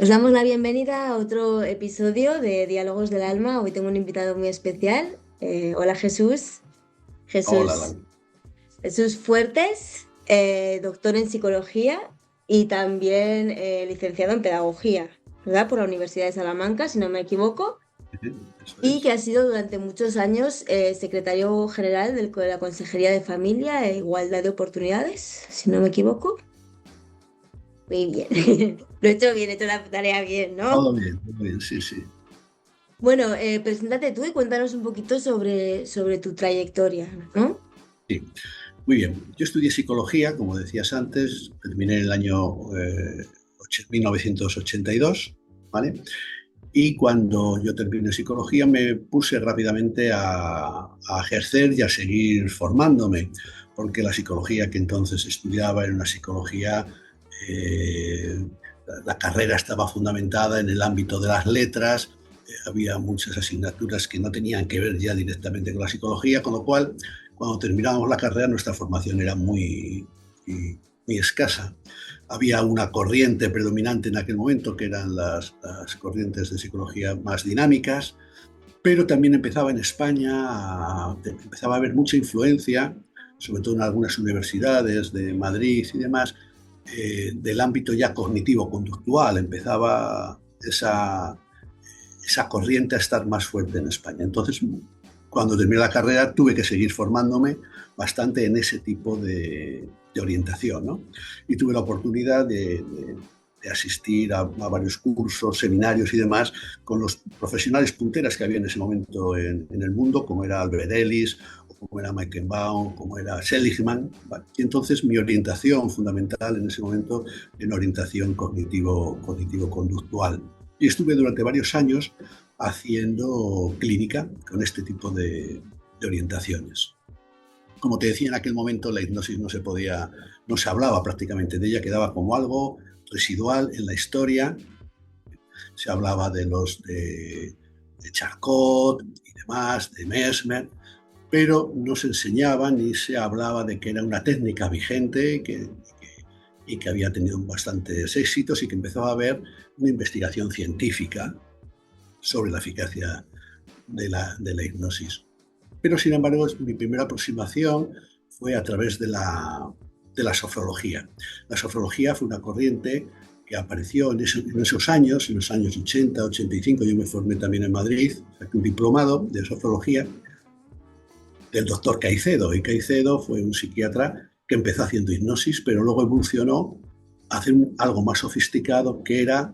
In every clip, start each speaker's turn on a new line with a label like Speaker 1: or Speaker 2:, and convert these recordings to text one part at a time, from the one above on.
Speaker 1: Os damos la bienvenida a otro episodio de Diálogos del Alma. Hoy tengo un invitado muy especial. Hola Jesús.
Speaker 2: Hola,
Speaker 1: Jesús,
Speaker 2: David.
Speaker 1: Jesús Fuertes, doctor en psicología y también licenciado en pedagogía, ¿verdad? Por la Universidad de Salamanca, si no me equivoco.
Speaker 2: Eso
Speaker 1: Y que
Speaker 2: es.
Speaker 1: ha sido durante muchos años secretario general de la Consejería de Familia e Igualdad de Oportunidades, si no me equivoco. Muy bien. Lo he hecho bien, he hecho la tarea bien, ¿no?
Speaker 2: Todo bien, sí, sí.
Speaker 1: Bueno, preséntate tú y cuéntanos un poquito sobre tu trayectoria, ¿no?
Speaker 2: Sí, muy bien. Yo estudié psicología, como decías antes, terminé en el año 1982, ¿vale? Y cuando yo terminé psicología me puse rápidamente a ejercer y a seguir formándome, porque la psicología que entonces estudiaba era una psicología, eh, la carrera estaba fundamentada en el ámbito de las letras, había muchas asignaturas que no tenían que ver ya directamente con la psicología, con lo cual cuando terminábamos la carrera nuestra formación era muy escasa. Había una corriente predominante en aquel momento, que eran las corrientes de psicología más dinámicas, pero también empezaba en España, empezaba a haber mucha influencia, sobre todo en algunas universidades de Madrid y demás, del ámbito ya cognitivo-conductual. Empezaba esa corriente a estar más fuerte en España. Entonces, cuando terminé la carrera, tuve que seguir formándome bastante en ese tipo de orientación, ¿no? Y tuve la oportunidad de asistir a varios cursos, seminarios y demás con los profesionales punteras que había en ese momento en el mundo, como era Albert Ellis, o como era Michael Baum, como era Seligman. ¿Vale? Y entonces mi orientación fundamental en ese momento era orientación cognitivo-conductual. Y estuve durante varios años haciendo clínica con este tipo de orientaciones. Como te decía, en aquel momento la hipnosis no se hablaba prácticamente de ella, quedaba como algo residual en la historia. Se hablaba de Charcot y demás, de Mesmer, pero no se enseñaba ni se hablaba de que era una técnica vigente y que había tenido bastantes éxitos y que empezaba a haber una investigación científica sobre la eficacia de la hipnosis. Pero, sin embargo, mi primera aproximación fue a través de la sofrología. La sofrología fue una corriente que apareció en esos años, en los años 80, 85. Yo me formé también en Madrid, saqué un diplomado de sofrología del doctor Caicedo. Y Caicedo fue un psiquiatra que empezó haciendo hipnosis, pero luego evolucionó a hacer algo más sofisticado, que era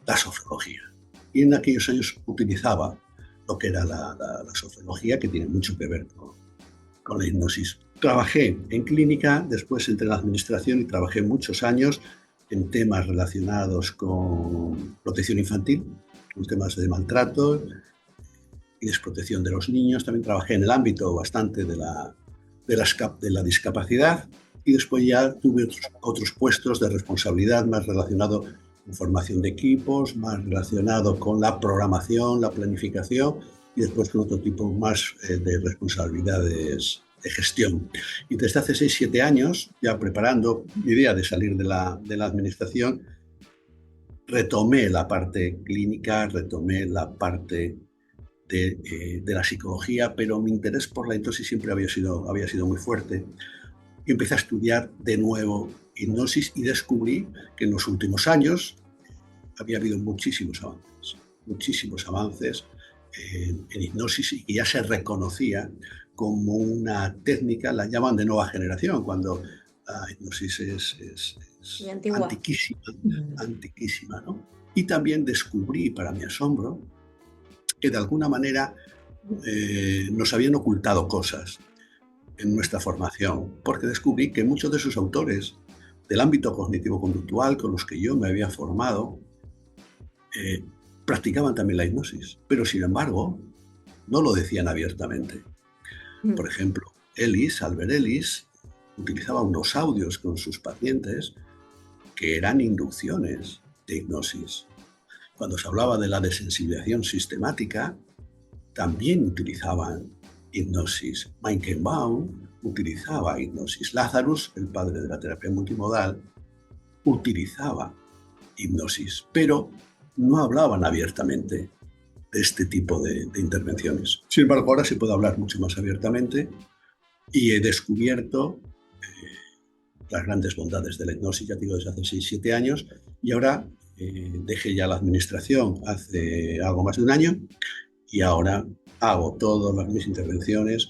Speaker 2: la sofrología. Y en aquellos años utilizaba lo que era la sofrología, que tiene mucho que ver con la hipnosis. Trabajé en clínica, después entré en la administración y trabajé muchos años en temas relacionados con protección infantil, con temas de maltrato y desprotección de los niños. También trabajé en el ámbito bastante de la discapacidad, y después ya tuve otros puestos de responsabilidad más relacionado con formación de equipos, más relacionado con la programación, la planificación, y después con otro tipo más de responsabilidades de gestión. Y desde hace 6 7 años, ya preparando mi idea de salir de la administración, retomé la parte clínica, retomé la parte de la psicología, pero mi interés por la hipnosis siempre había sido muy fuerte. Y empecé a estudiar de nuevo hipnosis y descubrí que en los últimos años había habido muchísimos avances en hipnosis, y que ya se reconocía como una técnica, la llaman de nueva generación, cuando la hipnosis
Speaker 1: Muy
Speaker 2: es
Speaker 1: antigua.
Speaker 2: antiquísima, antiquísima, ¿no? Y también descubrí, para mi asombro, que de alguna manera nos habían ocultado cosas en nuestra formación, porque descubrí que muchos de sus autores del ámbito cognitivo-conductual con los que yo me había formado eh, practicaban también la hipnosis, pero sin embargo no lo decían abiertamente. Por
Speaker 1: Mm.
Speaker 2: ejemplo, Albert Ellis, utilizaba unos audios con sus pacientes que eran inducciones de hipnosis. Cuando se hablaba de la desensibilización sistemática, también utilizaban hipnosis. Baum utilizaba hipnosis. Lazarus, el padre de la terapia multimodal, utilizaba hipnosis, pero no hablaban abiertamente de este tipo de intervenciones. Sin embargo, ahora se puede hablar mucho más abiertamente y he descubierto las grandes bondades de la hipnosis, ya digo, desde hace 6-7 años, y ahora dejé ya la administración hace algo más de un año y ahora hago todas mis intervenciones,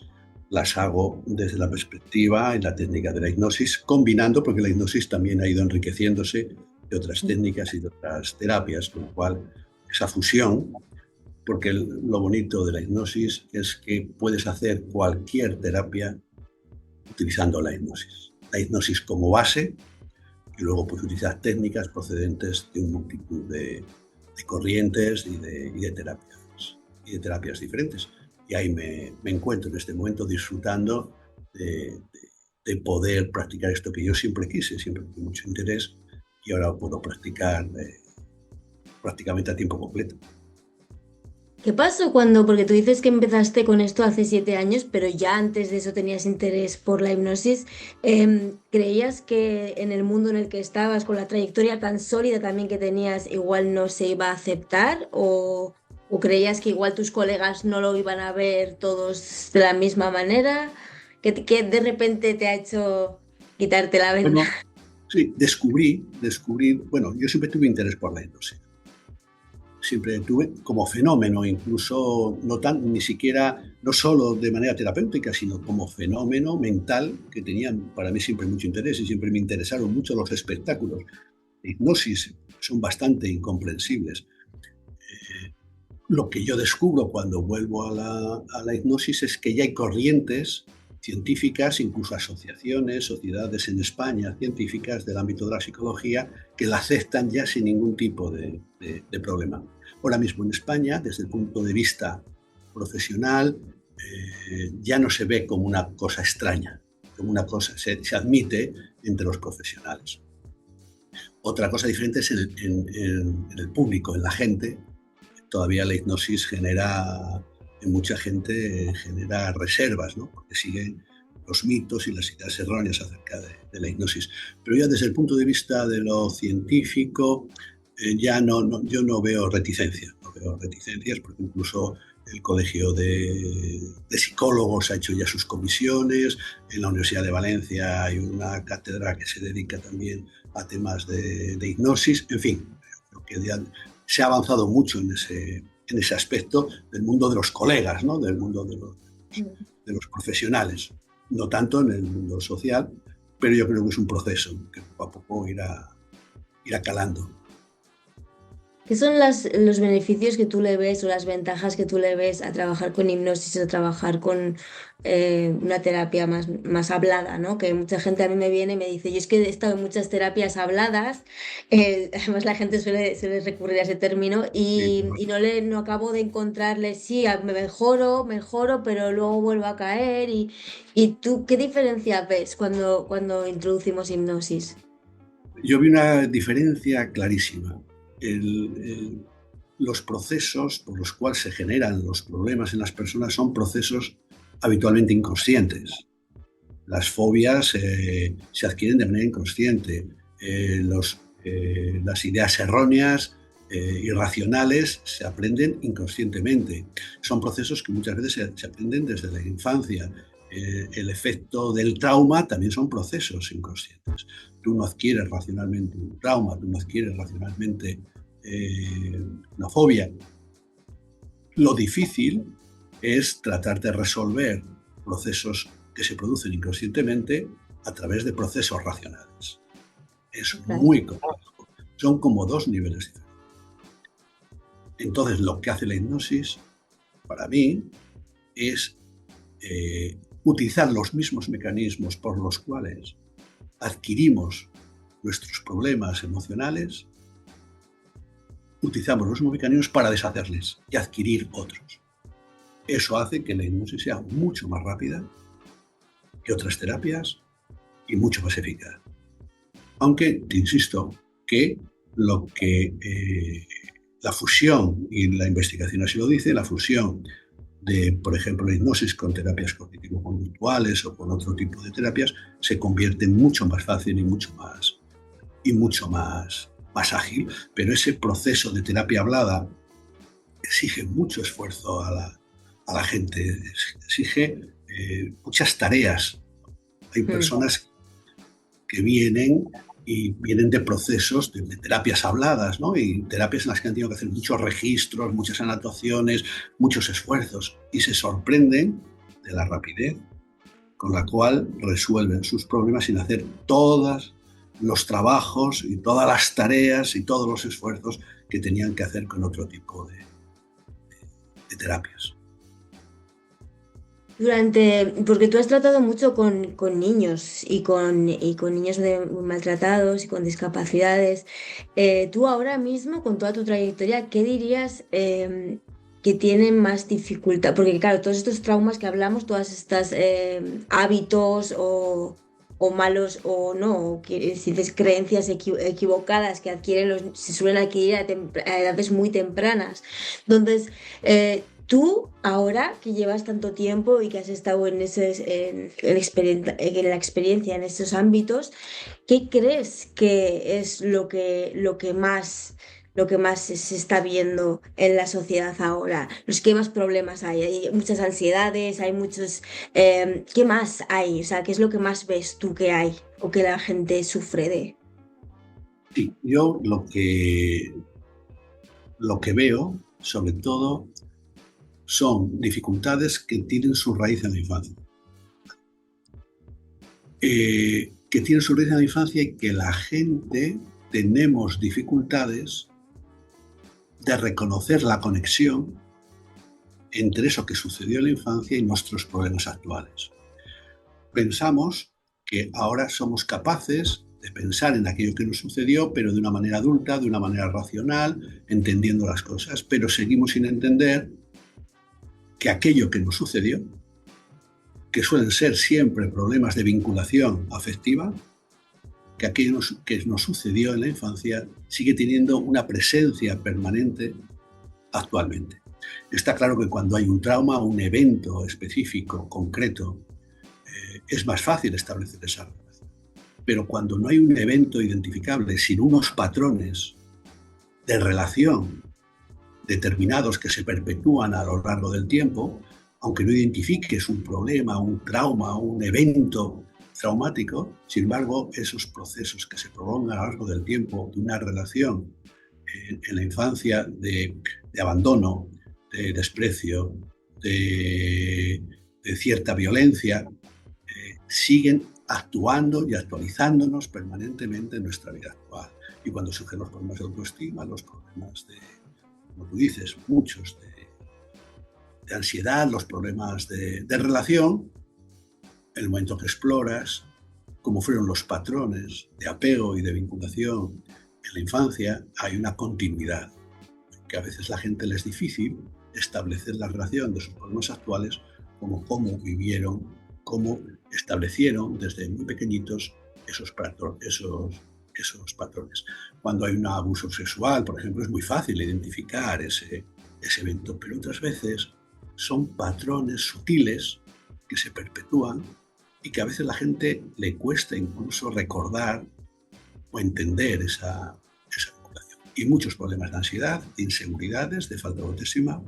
Speaker 2: las hago desde la perspectiva y la técnica de la hipnosis, combinando, porque la hipnosis también ha ido enriqueciéndose de otras técnicas y de otras terapias, con lo cual esa fusión, porque lo bonito de la hipnosis es que puedes hacer cualquier terapia utilizando la hipnosis. La hipnosis como base y luego pues utilizar técnicas procedentes de un multitud de corrientes y de terapias diferentes. Y ahí me encuentro en este momento disfrutando de poder practicar esto que yo siempre quise, siempre tuve mucho interés y ahora puedo practicar prácticamente a tiempo completo.
Speaker 1: ¿Qué pasó cuando, porque tú dices que empezaste con esto hace 7 años, pero ya antes de eso tenías interés por la hipnosis? ¿Creías que en el mundo en el que estabas, con la trayectoria tan sólida también que tenías, igual no se iba a aceptar? ¿O creías que igual tus colegas no lo iban a ver todos de la misma manera? ¿Qué de repente te ha hecho quitarte la venda?
Speaker 2: Bueno, sí, descubrí, bueno, yo siempre tuve interés por la hipnosis. Siempre tuve como fenómeno, incluso ni siquiera, no solo de manera terapéutica, sino como fenómeno mental que tenían para mí siempre mucho interés y siempre me interesaron mucho los espectáculos. De hipnosis son bastante incomprensibles. Lo que yo descubro cuando vuelvo a la hipnosis es que ya hay corrientes científicas, incluso asociaciones, sociedades en España científicas del ámbito de la psicología que la aceptan ya sin ningún tipo de problema. Ahora mismo en España, desde el punto de vista profesional, ya no se ve como una cosa extraña, como una cosa, se admite entre los profesionales. Otra cosa diferente es en el público, en la gente. Todavía la hipnosis en mucha gente genera reservas, ¿no? Porque siguen los mitos y las ideas erróneas acerca de la hipnosis. Pero ya desde el punto de vista de lo científico, yo no veo reticencias. No veo reticencias porque incluso el Colegio de Psicólogos ha hecho ya sus comisiones. En la Universidad de Valencia hay una cátedra que se dedica también a temas de hipnosis. En fin, creo que ya se ha avanzado mucho en ese aspecto del mundo de los colegas, ¿no? Del mundo de los profesionales, no tanto en el mundo social, pero yo creo que es un proceso que poco a poco irá calando.
Speaker 1: ¿Qué son los beneficios que tú le ves o las ventajas que tú le ves a trabajar con hipnosis o trabajar con una terapia más hablada, ¿no? Que mucha gente a mí me viene y me dice, yo es que he estado en muchas terapias habladas, además la gente suele recurrir a ese término
Speaker 2: Sí.
Speaker 1: y no acabo de encontrarle, sí, me mejoro, pero luego vuelvo a caer. ¿Y tú qué diferencia ves cuando introducimos hipnosis?
Speaker 2: Yo vi una diferencia clarísima. Los procesos por los cuales se generan los problemas en las personas son procesos habitualmente inconscientes. Las fobias se adquieren de manera inconsciente. Las ideas erróneas, irracionales, se aprenden inconscientemente. Son procesos que muchas veces se aprenden desde la infancia. El efecto del trauma también son procesos inconscientes. Tú no adquieres racionalmente un trauma, tú no adquieres racionalmente una fobia. Lo difícil es tratar de resolver procesos que se producen inconscientemente a través de procesos racionales. Es muy complejo. Son como dos niveles diferentes. Entonces, lo que hace la hipnosis, para mí, es utilizar los mismos mecanismos por los cuales adquirimos nuestros problemas emocionales, utilizamos los mismos mecanismos para deshacerles y adquirir otros. Eso hace que la hipnosis sea mucho más rápida que otras terapias y mucho más eficaz. Aunque, te insisto, que la fusión, y la investigación así lo dice, la fusión de, por ejemplo, la hipnosis con terapias cognitivo-conductuales o con otro tipo de terapias se convierte mucho más fácil y mucho más más ágil, pero ese proceso de terapia hablada exige mucho esfuerzo a la gente, exige muchas tareas. Hay personas que vienen y vienen de procesos de terapias habladas, ¿no? Y terapias en las que han tenido que hacer muchos registros, muchas anotaciones, muchos esfuerzos, y se sorprenden de la rapidez con la cual resuelven sus problemas sin hacer todos los trabajos y todas las tareas y todos los esfuerzos que tenían que hacer con otro tipo de terapias.
Speaker 1: Porque tú has tratado mucho con niños y con niños maltratados y con discapacidades. Tú ahora mismo, con toda tu trayectoria, ¿qué dirías que tienen más dificultad? Porque claro, todos estos traumas que hablamos, todas estas hábitos o malos o no, o si dices creencias equivocadas que se suelen adquirir a edades muy tempranas. Entonces, tú, ahora que llevas tanto tiempo y que has estado en la experiencia en estos ámbitos, ¿qué crees que es lo que más se está viendo en la sociedad ahora? ¿Qué más problemas hay? Hay muchas ansiedades, hay muchos... ¿qué más hay? O sea, ¿qué es lo que más ves tú que hay o que la gente sufre de?
Speaker 2: Sí, yo lo que veo, sobre todo, son dificultades que tienen su raíz en la infancia. Que tienen su raíz en la infancia y que la gente tenemos dificultades de reconocer la conexión entre eso que sucedió en la infancia y nuestros problemas actuales. Pensamos que ahora somos capaces de pensar en aquello que nos sucedió, pero de una manera adulta, de una manera racional, entendiendo las cosas, pero seguimos sin entender que aquello que nos sucedió, que suelen ser siempre problemas de vinculación afectiva, que aquello que nos sucedió en la infancia sigue teniendo una presencia permanente actualmente. Está claro que cuando hay un trauma, un evento específico, concreto, es más fácil establecer esa relación. Pero cuando no hay un evento identificable, sino unos patrones de relación determinados que se perpetúan a lo largo del tiempo, aunque no identifiques un problema, un trauma, un evento traumático, sin embargo, esos procesos que se prolongan a lo largo del tiempo de una relación en la infancia de abandono, de desprecio, de cierta violencia, siguen actuando y actualizándonos permanentemente en nuestra vida actual. Y cuando surgen los problemas de autoestima, los problemas de, como tú dices, muchos de ansiedad, los problemas de relación, en el momento que exploras cómo fueron los patrones de apego y de vinculación en la infancia, hay una continuidad, que a veces a la gente le es difícil establecer la relación de sus problemas actuales como cómo vivieron, cómo establecieron desde muy pequeñitos esos patrones. Cuando hay un abuso sexual, por ejemplo, es muy fácil identificar ese evento, pero otras veces son patrones sutiles que se perpetúan y que a veces a la gente le cuesta incluso recordar o entender esa vinculación. Y muchos problemas de ansiedad, de inseguridades, de falta de autoestima,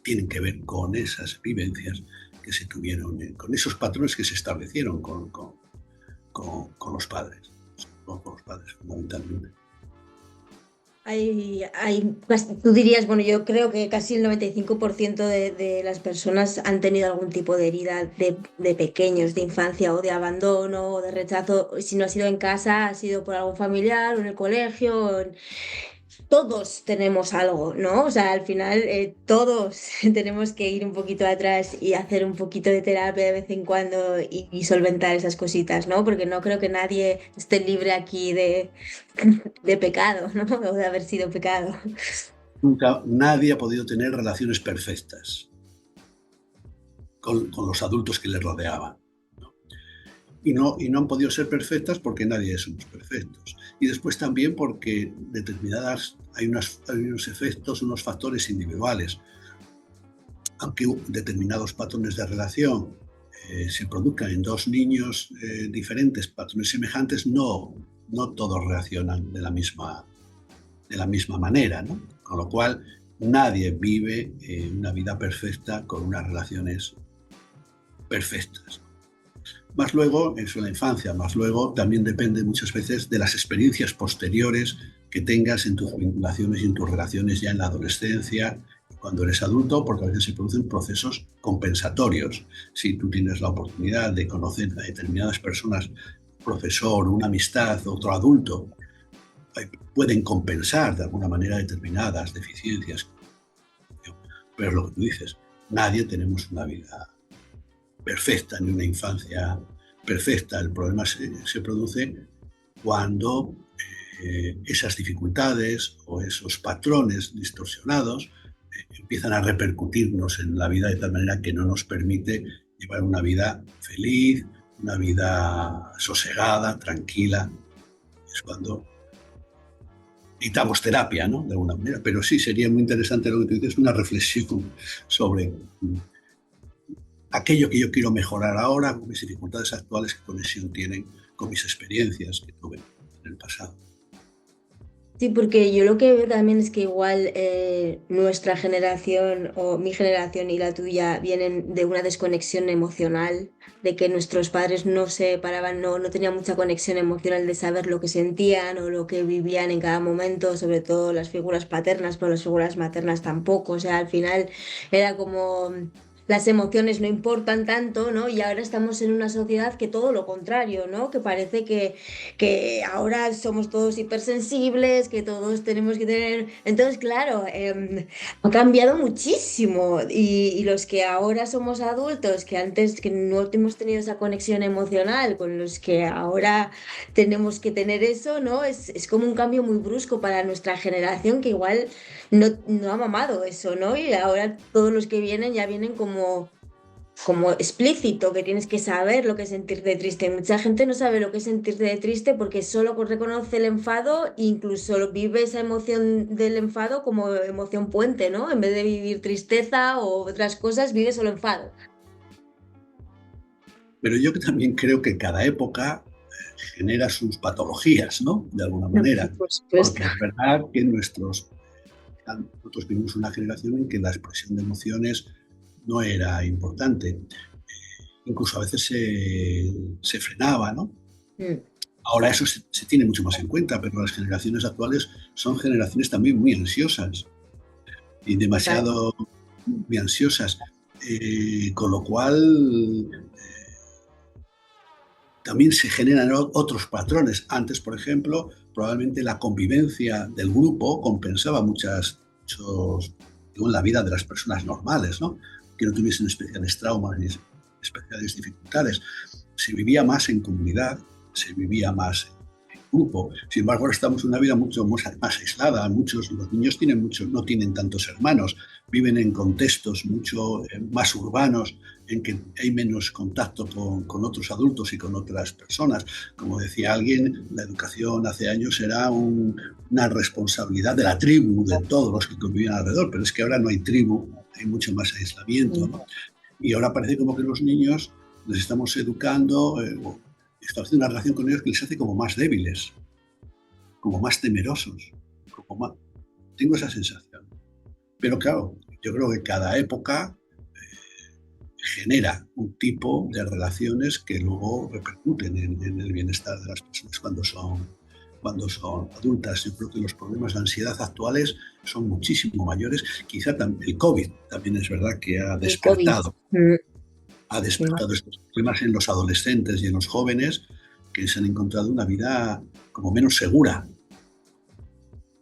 Speaker 2: tienen que ver con esas vivencias que se tuvieron, con esos patrones que se establecieron con los padres, fundamentalmente.
Speaker 1: Tú dirías, bueno, yo creo que casi el 95% de las personas han tenido algún tipo de herida de pequeños, de infancia o de abandono o de rechazo. Si no ha sido en casa, ha sido por algún familiar o en el colegio. Todos tenemos algo, ¿no? O sea, al final todos tenemos que ir un poquito atrás y hacer un poquito de terapia de vez en cuando y solventar esas cositas, ¿no? Porque no creo que nadie esté libre aquí de pecado, ¿no? O de haber sido pecado.
Speaker 2: Nunca nadie ha podido tener relaciones perfectas con los adultos que les rodeaban. Y no han podido ser perfectas porque nadie somos perfectos. Y después también porque hay unos efectos, unos factores individuales. Aunque determinados patrones de relación se produzcan en dos niños diferentes, patrones semejantes, no no todos reaccionan de la misma manera, ¿no? Con lo cual, nadie vive una vida perfecta con unas relaciones perfectas. Más luego, eso en la infancia, más luego también depende muchas veces de las experiencias posteriores que tengas en tus vinculaciones y en tus relaciones ya en la adolescencia, cuando eres adulto, porque a veces se producen procesos compensatorios. Si tú tienes la oportunidad de conocer a determinadas personas, profesor, una amistad, otro adulto, pueden compensar de alguna manera determinadas deficiencias. Pero es lo que tú dices, nadie tenemos una vida perfecta ni una infancia perfecta. El problema se produce cuando esas dificultades o esos patrones distorsionados empiezan a repercutirnos en la vida de tal manera que no nos permite llevar una vida feliz, una vida sosegada, tranquila. Es cuando necesitamos terapia, ¿no? De alguna manera. Pero sí, sería muy interesante lo que tú dices, una reflexión sobre aquello que yo quiero mejorar ahora, con mis dificultades actuales, qué conexión tienen con mis experiencias que tuve en el pasado.
Speaker 1: Sí, porque yo lo que veo también es que igual nuestra generación o mi generación y la tuya vienen de una desconexión emocional, de que nuestros padres no se paraban, no tenían mucha conexión emocional de saber lo que sentían o lo que vivían en cada momento, sobre todo las figuras paternas, pero las figuras maternas tampoco. O sea, al final era como las emociones no importan tanto, ¿no? Y ahora estamos en una sociedad que todo lo contrario, ¿no? Que parece que ahora somos todos hipersensibles, que todos tenemos que tener... Entonces, claro, ha cambiado muchísimo y los que ahora somos adultos, que antes que no hemos tenido esa conexión emocional, con los que ahora tenemos que tener eso, ¿no? Es como un cambio muy brusco para nuestra generación que igual no ha mamado eso, ¿no? Y ahora todos los que vienen ya vienen como explícito, que tienes que saber lo que es sentirte triste. Mucha gente no sabe lo que es sentirte triste porque solo reconoce el enfado e incluso vive esa emoción del enfado como emoción puente, ¿no? En vez de vivir tristeza o otras cosas, vive solo enfado.
Speaker 2: Pero yo también creo que cada época genera sus patologías, ¿no? De alguna
Speaker 1: No,
Speaker 2: manera.
Speaker 1: por supuesto.
Speaker 2: Porque es verdad que nosotros vivimos una generación en que la expresión de emociones no era importante. Incluso a veces se frenaba, ¿no?
Speaker 1: Mm,
Speaker 2: Ahora eso se tiene mucho más en cuenta, pero las generaciones actuales son generaciones también muy ansiosas y
Speaker 1: total.
Speaker 2: demasiado muy ansiosas. Con lo cual también se generan otros patrones. Antes, por ejemplo, probablemente la convivencia del grupo compensaba digo, la vida de las personas normales, ¿no? Que no tuviesen especiales traumas ni especiales dificultades. Se vivía más en comunidad, se vivía más en grupo. Sin embargo, ahora estamos en una vida mucho más aislada. Los niños no tienen tantos hermanos, viven en contextos mucho más urbanos, en que hay menos contacto con otros adultos y con otras personas. Como decía alguien, la educación hace años era una responsabilidad de la tribu, de todos los que convivían alrededor, pero es que ahora no hay tribu, hay mucho más aislamiento, ¿no? Y ahora parece como que los niños les estamos educando, estamos haciendo una relación con ellos que les hace como más débiles, como más temerosos, como más... Tengo esa sensación. Pero claro, yo creo que cada época genera un tipo de relaciones que luego repercuten en el bienestar de las personas cuando son adultas. Yo creo que los problemas de ansiedad actuales son muchísimo mayores. Quizá el COVID también es verdad que
Speaker 1: El COVID. Mm,
Speaker 2: ha
Speaker 1: sí.
Speaker 2: despertado estos problemas en los adolescentes y en los jóvenes que se han encontrado una vida como menos segura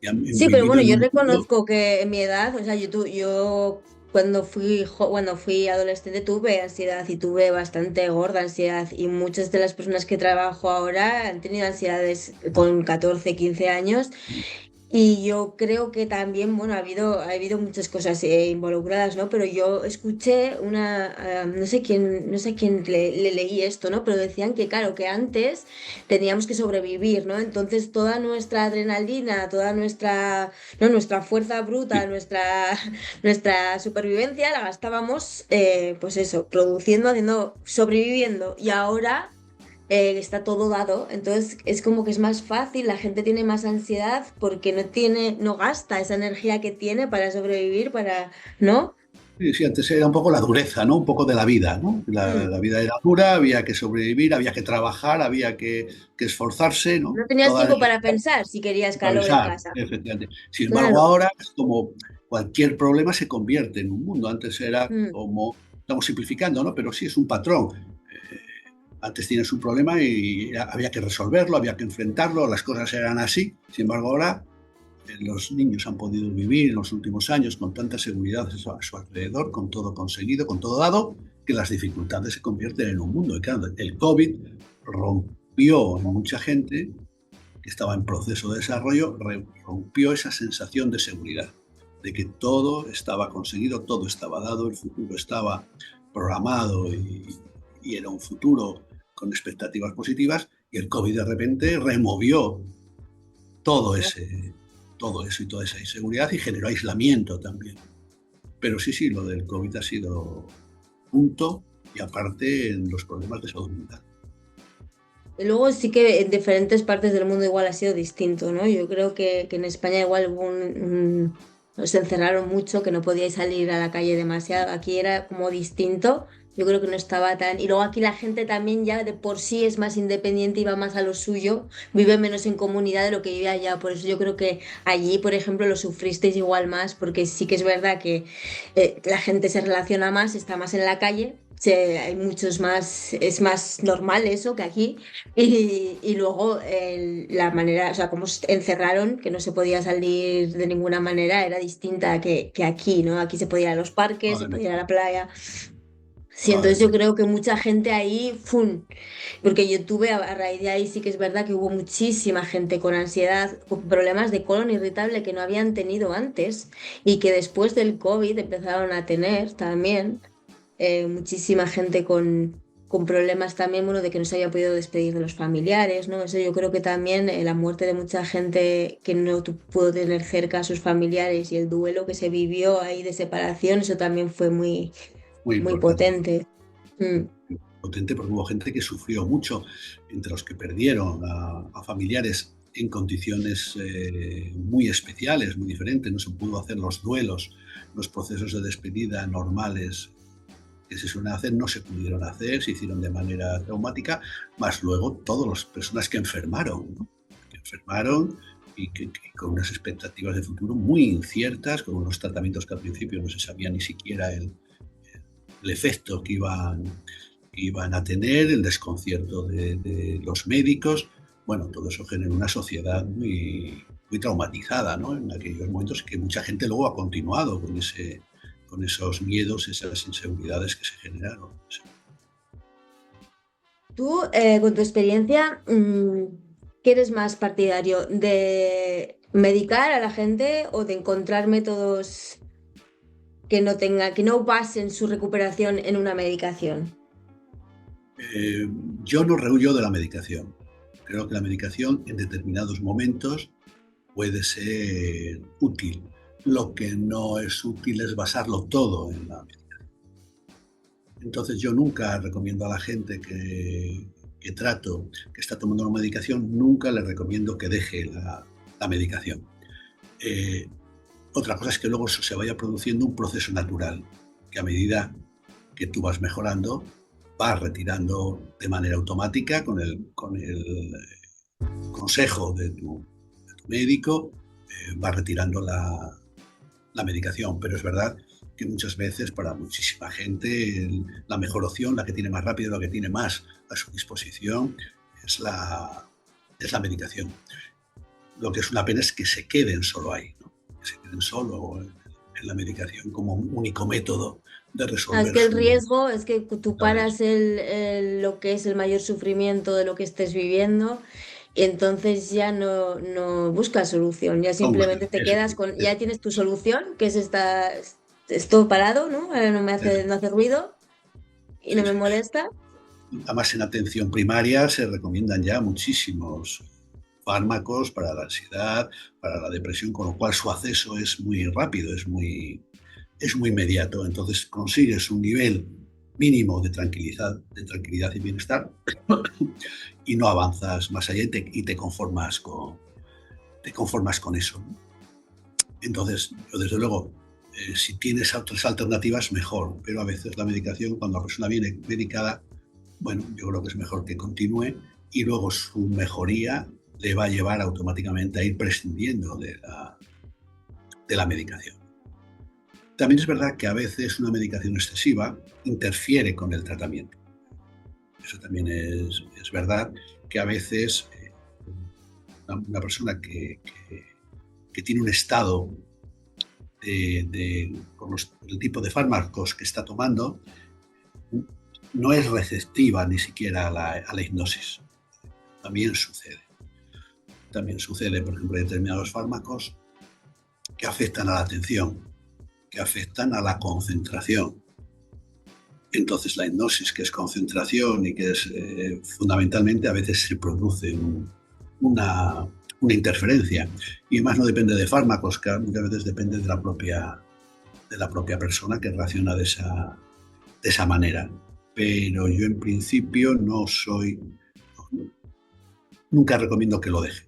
Speaker 2: y han
Speaker 1: Sí, pero
Speaker 2: vivido
Speaker 1: bueno,
Speaker 2: en
Speaker 1: yo
Speaker 2: un mundo.
Speaker 1: reconozco que en mi edad, o sea, yo cuando fui adolescente tuve ansiedad y tuve bastante gorda ansiedad y muchas de las personas que trabajo ahora han tenido ansiedades con 14, 15 años y yo creo que también, bueno, ha habido muchas cosas involucradas, ¿no? Pero yo escuché no sé quién le leí esto, ¿no? Pero decían que, claro, que antes teníamos que sobrevivir, ¿no? Entonces toda nuestra adrenalina, toda nuestra, ¿no? Nuestra fuerza bruta, nuestra supervivencia la gastábamos, pues eso, produciendo, haciendo, sobreviviendo. Y ahora está todo dado, entonces es como que es más fácil, la gente tiene más ansiedad porque no gasta esa energía que tiene para sobrevivir, ¿no?
Speaker 2: Sí, sí, antes era un poco la dureza, ¿no? Un poco de la vida, ¿no?
Speaker 1: Mm.
Speaker 2: La vida era dura, había que sobrevivir, había que trabajar, había que esforzarse, ¿no?
Speaker 1: No tenías
Speaker 2: Toda la
Speaker 1: tiempo para
Speaker 2: energía
Speaker 1: pensar si querías
Speaker 2: para
Speaker 1: calor en
Speaker 2: pensar,
Speaker 1: casa.
Speaker 2: efectivamente. Sin embargo,
Speaker 1: Claro.
Speaker 2: ahora es como cualquier problema se convierte en un mundo. Antes era
Speaker 1: Mm.
Speaker 2: como, estamos simplificando, ¿no? Pero sí es un patrón. Antes tienes un problema y había que resolverlo, había que enfrentarlo, las cosas eran así. Sin embargo, ahora los niños han podido vivir en los últimos años con tanta seguridad a su alrededor, con todo conseguido, con todo dado, que las dificultades se convierten en un mundo. Y claro, el COVID rompió en mucha gente que estaba en proceso de desarrollo, rompió esa sensación de seguridad, de que todo estaba conseguido, todo estaba dado, el futuro estaba programado y era un futuro con expectativas positivas, y el COVID de repente removió todo, todo eso y toda esa inseguridad y generó aislamiento también. Pero sí, sí, lo del COVID ha sido punto y aparte en los problemas de salud mental.
Speaker 1: Y luego sí que en diferentes partes del mundo igual ha sido distinto, ¿no? Yo creo que en España igual nos encerraron mucho, que no podíais salir a la calle demasiado. Aquí era como distinto. Yo creo que no estaba tan... Y luego aquí la gente también ya de por sí es más independiente y va más a lo suyo, vive menos en comunidad de lo que vive allá. Por eso yo creo que allí, por ejemplo, lo sufristeis igual más, porque sí que es verdad que la gente se relaciona más, está más en la calle. Hay muchos más, es más normal eso que aquí. Y luego la manera, o sea, cómo se encerraron, que no se podía salir de ninguna manera, era distinta que aquí, ¿no? Aquí se podía ir a los parques, se
Speaker 2: Madre mía,
Speaker 1: podía ir a la playa. Sí,
Speaker 2: madre
Speaker 1: entonces yo
Speaker 2: mía.
Speaker 1: creo que mucha gente ahí, ¡fum! Porque yo tuve, a raíz de ahí sí que es verdad que hubo muchísima gente con ansiedad, con problemas de colon irritable que no habían tenido antes y que después del COVID empezaron a tener también muchísima gente con problemas también, bueno, de que no se había podido despedir de los familiares, ¿no? Eso yo creo que también la muerte de mucha gente que no pudo tener cerca a sus familiares y el duelo que se vivió ahí de separación, eso también fue muy,
Speaker 2: Muy
Speaker 1: muy
Speaker 2: importante.
Speaker 1: potente. Mm.
Speaker 2: Potente porque hubo gente que sufrió mucho, entre los que perdieron a familiares en condiciones muy especiales, muy diferentes. No se pudo hacer los duelos, los procesos de despedida normales que se suelen hacer, no se pudieron hacer, se hicieron de manera traumática, más luego todas las personas que enfermaron, ¿no? Que enfermaron y que con unas expectativas de futuro muy inciertas, con unos tratamientos que al principio no se sabía ni siquiera el efecto iban a tener, el desconcierto de los médicos. Bueno, todo eso generó una sociedad muy traumatizada, ¿no? En aquellos momentos que mucha gente luego ha continuado con esos miedos, esas inseguridades que se generaron.
Speaker 1: Tú, con tu experiencia, ¿qué eres más partidario? ¿De medicar a la gente o de encontrar métodos que no basen su recuperación en una medicación?
Speaker 2: Eh, yo no rehuyo de la medicación. Creo que la medicación en determinados momentos puede ser útil. Lo que no es útil es basarlo todo en la medicación. Entonces yo nunca recomiendo a la gente que trato, que está tomando una medicación, nunca le recomiendo que deje la medicación. Eh, Otra cosa es que luego eso se vaya produciendo un proceso natural, que a medida que tú vas mejorando, vas retirando de manera automática con el consejo de tu médico, vas retirando la medicación. Pero es verdad que muchas veces para muchísima gente la mejor opción, la que tiene más rápido, la que tiene más a su disposición, es es la medicación. Lo que es una pena es que se queden solo ahí, ¿no? Que se queden solo en la medicación como un único método de
Speaker 1: Ah, es
Speaker 2: resolver
Speaker 1: que el
Speaker 2: su...
Speaker 1: riesgo es que tú paras lo que es el mayor sufrimiento de lo que estés viviendo y entonces ya no buscas solución, ya
Speaker 2: No buscan,
Speaker 1: simplemente te
Speaker 2: eso,
Speaker 1: quedas con,
Speaker 2: eso,
Speaker 1: ya tienes tu solución, que es esto parado, ¿no?
Speaker 2: eso,
Speaker 1: No hace ruido y no
Speaker 2: sí,
Speaker 1: me
Speaker 2: sí.
Speaker 1: molesta.
Speaker 2: Además, en atención primaria se recomiendan ya muchísimos fármacos para la ansiedad, para la depresión, con lo cual su acceso es muy rápido, es muy inmediato. Entonces consigues un nivel mínimo de tranquilidad y bienestar y no avanzas más allá y te conformas con eso, ¿no? Entonces, yo desde luego, si tienes otras alternativas, mejor, pero a veces la medicación, cuando la persona viene medicada, bueno, yo creo que es mejor que continúe y luego su mejoría le va a llevar automáticamente a ir prescindiendo de la medicación. También es verdad que a veces una medicación excesiva interfiere con el tratamiento. Eso también es verdad que a veces una persona que tiene un estado por el tipo de fármacos que está tomando, no es receptiva ni siquiera a la hipnosis. También sucede. También sucede, por ejemplo, determinados fármacos que afectan a la atención, que afectan a la concentración. Entonces la hipnosis, que es concentración y que es fundamentalmente, a veces se produce una interferencia. Y además no depende de fármacos, que muchas veces depende de la propia persona que reacciona de esa manera. Pero yo en principio nunca recomiendo que lo deje,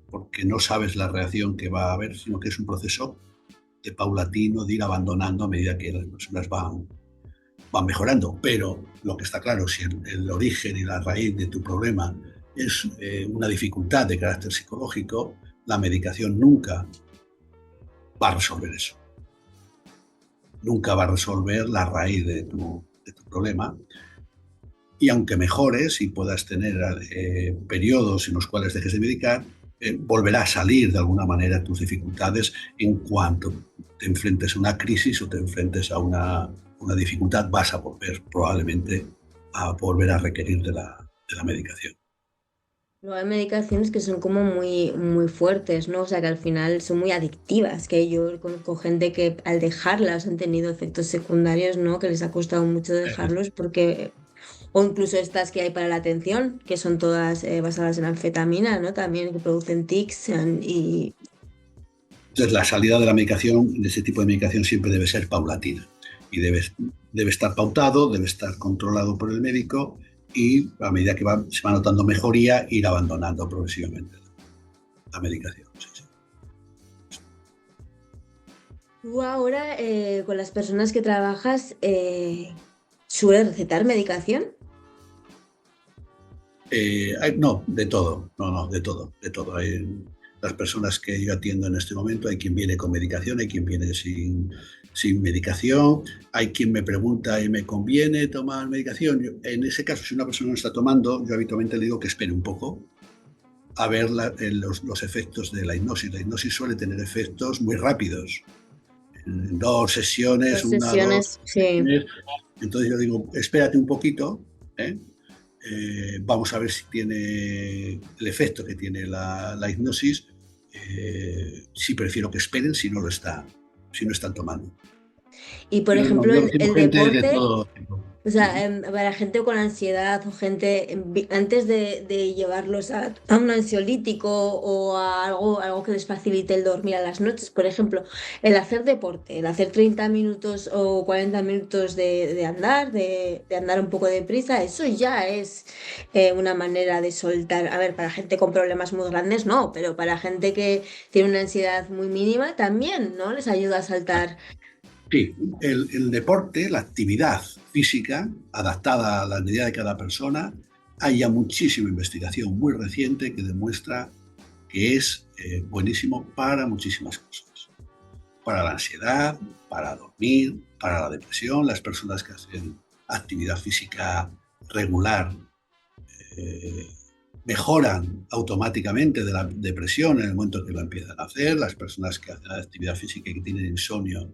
Speaker 2: porque no sabes la reacción que va a haber, sino que es un proceso de paulatino, de ir abandonando a medida que las personas van mejorando. Pero lo que está claro, si el origen y la raíz de tu problema es una dificultad de carácter psicológico, la medicación nunca va a resolver eso. Nunca va a resolver la raíz de tu problema. Y aunque mejores y puedas tener periodos en los cuales dejes de medicar, volverá a salir de alguna manera tus dificultades en cuanto te enfrentes a una crisis o te enfrentes a una dificultad, vas a volver probablemente a volver a requerir de la medicación.
Speaker 1: Luego hay medicaciones que son como muy, muy fuertes, ¿no? O sea, que al final son muy adictivas, que yo conozco gente que al dejarlas han tenido efectos secundarios, ¿no? Que les ha costado mucho dejarlos porque... O incluso estas que hay para la atención, que son todas basadas en anfetamina, ¿no? También que producen tics y...
Speaker 2: Entonces, la salida de la medicación, de ese tipo de medicación, siempre debe ser paulatina y debe estar pautado, debe estar controlado por el médico y a medida que se va notando mejoría, ir abandonando progresivamente la medicación. Sí, sí.
Speaker 1: Tú ahora, con las personas que trabajas, ¿sueles recetar medicación?
Speaker 2: No, de todo, no, de todo. Las personas que yo atiendo en este momento, hay quien viene con medicación, hay quien viene sin medicación, hay quien me pregunta y me conviene tomar medicación. En ese caso, si una persona no está tomando, yo habitualmente le digo que espere un poco a ver los efectos de la hipnosis. La hipnosis suele tener efectos muy rápidos, en 2 sesiones,
Speaker 1: Dos
Speaker 2: una, dos
Speaker 1: sesiones, sí.
Speaker 2: sesiones. Entonces yo digo, espérate un poquito, ¿eh? Vamos a ver si tiene el efecto que tiene la hipnosis. Si prefiero que esperen si no están tomando.
Speaker 1: Y por
Speaker 2: Yo, no,
Speaker 1: ejemplo,
Speaker 2: yo recibo
Speaker 1: el
Speaker 2: gente de
Speaker 1: deporte.
Speaker 2: todo tipo.
Speaker 1: O sea, para gente con ansiedad o gente, antes de llevarlos a un ansiolítico o a algo que les facilite el dormir a las noches, por ejemplo, el hacer deporte, el hacer 30 minutos o 40 minutos de andar, de andar un poco deprisa, eso ya es una manera de soltar. A ver, para gente con problemas muy grandes, no, pero para gente que tiene una ansiedad muy mínima, también, ¿no? Les ayuda a saltar.
Speaker 2: Sí, el deporte, la actividad física adaptada a la medida de cada persona, hay ya muchísima investigación muy reciente que demuestra que es buenísimo para muchísimas cosas. Para la ansiedad, para dormir, para la depresión, las personas que hacen actividad física regular eh, mejoran automáticamente de la depresión en el momento que lo empiezan a hacer, las personas que hacen actividad física y que tienen insomnio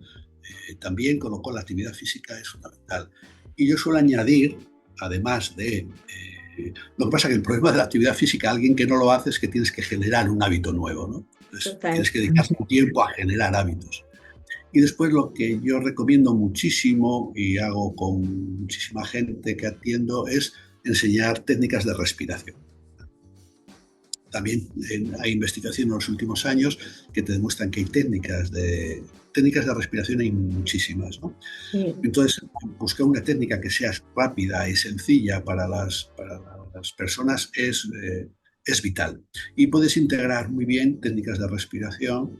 Speaker 2: también, con lo cual la actividad física es fundamental. Y yo suelo añadir, además de... lo que pasa es que el problema de la actividad física, alguien que no lo hace, es que tienes que generar un hábito nuevo, ¿no? Entonces,
Speaker 1: Total.
Speaker 2: tienes que dedicar un tiempo a generar hábitos. Y después lo que yo recomiendo muchísimo y hago con muchísima gente que atiendo es enseñar técnicas de respiración. también hay investigación en los últimos años que te demuestran que hay técnicas de respiración, hay muchísimas, ¿no?
Speaker 1: Sí.
Speaker 2: Entonces, buscar una técnica que sea rápida y sencilla para las personas es vital. Y puedes integrar muy bien técnicas de respiración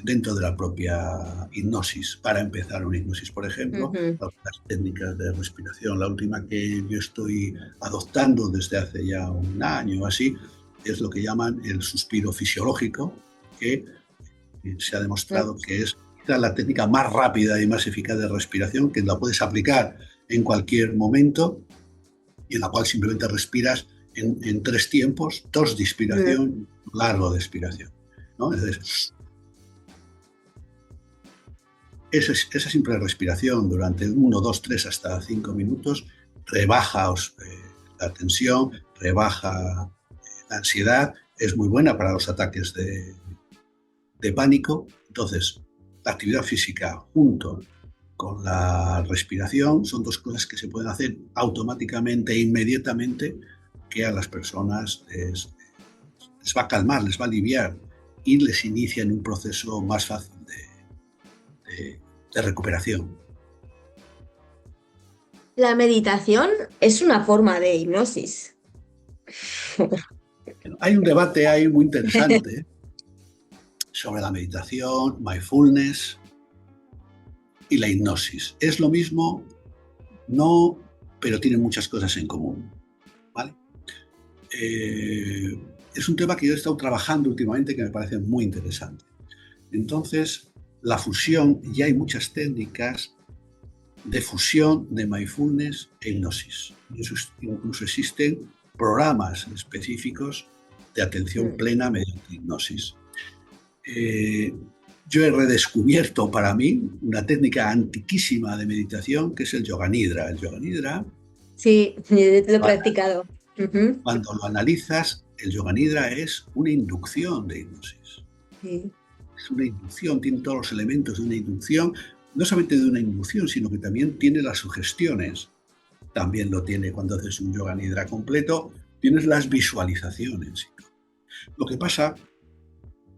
Speaker 2: dentro de la propia hipnosis. Para empezar una hipnosis, por ejemplo, las técnicas de respiración. La última que yo estoy adoptando desde hace ya un año o así es lo que llaman el suspiro fisiológico, que se ha demostrado que es la técnica más rápida y más eficaz de respiración, que la puedes aplicar en cualquier momento y en la cual simplemente respiras en 3 tiempos, 2 de inspiración, largo de expiración, ¿no? Entonces, esa simple respiración durante 1, 2, 3 hasta 5 minutos rebaja la tensión, rebaja la ansiedad, es muy buena para los ataques de pánico. Entonces, la actividad física junto con la respiración son 2 cosas que se pueden hacer automáticamente e inmediatamente, que a las personas les va a calmar, les va a aliviar y les inicia en un proceso más fácil de recuperación.
Speaker 1: La meditación es una forma de hipnosis.
Speaker 2: Hay un debate ahí muy interesante sobre la meditación, mindfulness y la hipnosis. ¿Es lo mismo? No, pero tienen muchas cosas en común, ¿vale? Es un tema que yo he estado trabajando últimamente que me parece muy interesante. Entonces, la fusión, ya hay muchas técnicas de fusión de mindfulness e hipnosis. Incluso existen programas específicos de atención plena mediante hipnosis. Yo he redescubierto para mí una técnica antiquísima de meditación que es el Yoga Nidra. El Yoga Nidra,
Speaker 1: sí, lo he practicado.
Speaker 2: Cuando lo analizas, el Yoga Nidra es una inducción de hipnosis.
Speaker 1: Sí.
Speaker 2: Es una inducción, tiene todos los elementos de una inducción, no solamente de una inducción, sino que también tiene las sugestiones. También lo tiene cuando haces un Yoga Nidra completo, tienes las visualizaciones. Lo que pasa,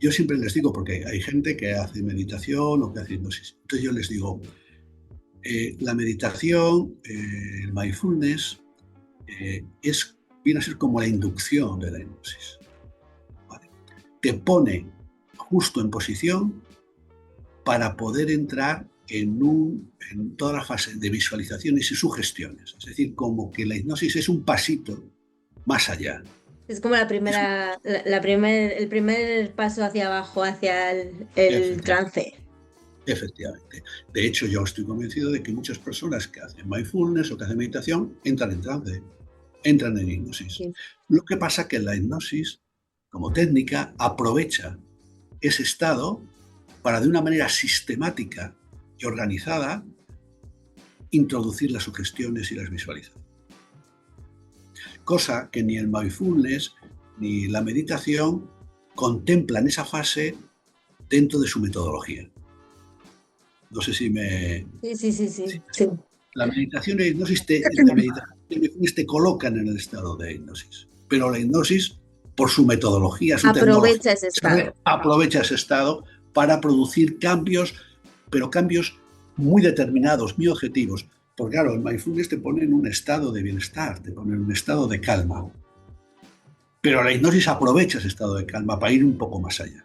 Speaker 2: yo siempre les digo, porque hay gente que hace meditación o que hace hipnosis, entonces yo les digo, la meditación, el mindfulness, viene a ser como la inducción de la hipnosis. ¿Vale? Te pone justo en posición para poder entrar en toda la fase de visualizaciones y sugestiones. Es decir, como que la hipnosis es un pasito más allá.
Speaker 1: Es como el primer paso hacia abajo, hacia el trance.
Speaker 2: Efectivamente. De hecho, yo estoy convencido de que muchas personas que hacen mindfulness o que hacen meditación entran en trance, entran en hipnosis. Sí. Lo que pasa es que la hipnosis, como técnica, aprovecha ese estado para, de una manera sistemática y organizada, introducir las sugestiones y las visualizaciones. Cosa que ni el mindfulness ni la meditación contemplan esa fase dentro de su metodología. No sé si me...
Speaker 1: Sí.
Speaker 2: La meditación y la hipnosis te colocan en el estado de hipnosis, pero la hipnosis, por su metodología, su
Speaker 1: aprovecha ese estado.
Speaker 2: Aprovecha ese estado para producir cambios, pero cambios muy determinados, muy objetivos. Porque claro, el mindfulness te pone en un estado de bienestar, te pone en un estado de calma. Pero la hipnosis aprovecha ese estado de calma para ir un poco más allá.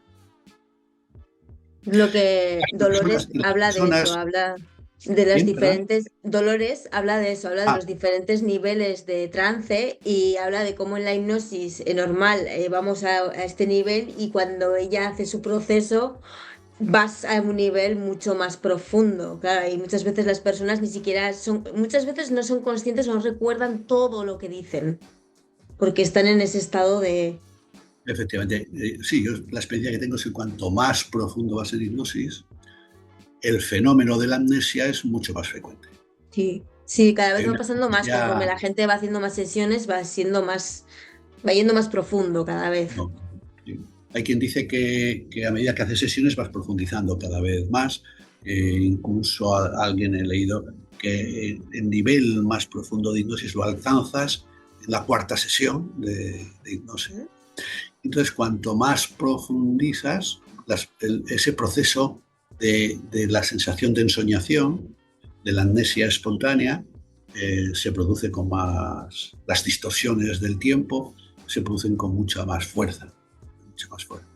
Speaker 1: Lo que Dolores habla de eso, habla de las diferentes... Dolores habla de eso, habla de los diferentes niveles de trance y habla de cómo en la hipnosis normal vamos a este nivel y cuando ella hace su proceso vas a un nivel mucho más profundo, claro, y muchas veces las personas ni siquiera muchas veces no son conscientes o no recuerdan todo lo que dicen, porque están en ese estado de...
Speaker 2: Efectivamente, sí, yo la experiencia que tengo es que cuanto más profundo va a ser hipnosis, el fenómeno de la amnesia es mucho más frecuente.
Speaker 1: Sí, cada vez va pasando más, conforme la gente va haciendo más sesiones, va yendo más profundo cada vez.
Speaker 2: No, sí. Hay quien dice que a medida que haces sesiones vas profundizando cada vez más. Incluso alguien he leído que el nivel más profundo de hipnosis lo alcanzas en la 4ª sesión de hipnosis. Entonces, cuanto más profundizas ese proceso de la sensación de ensoñación, de la amnesia espontánea, se produce con más, las distorsiones del tiempo se producen con mucha más fuerza, mucha más fuerza.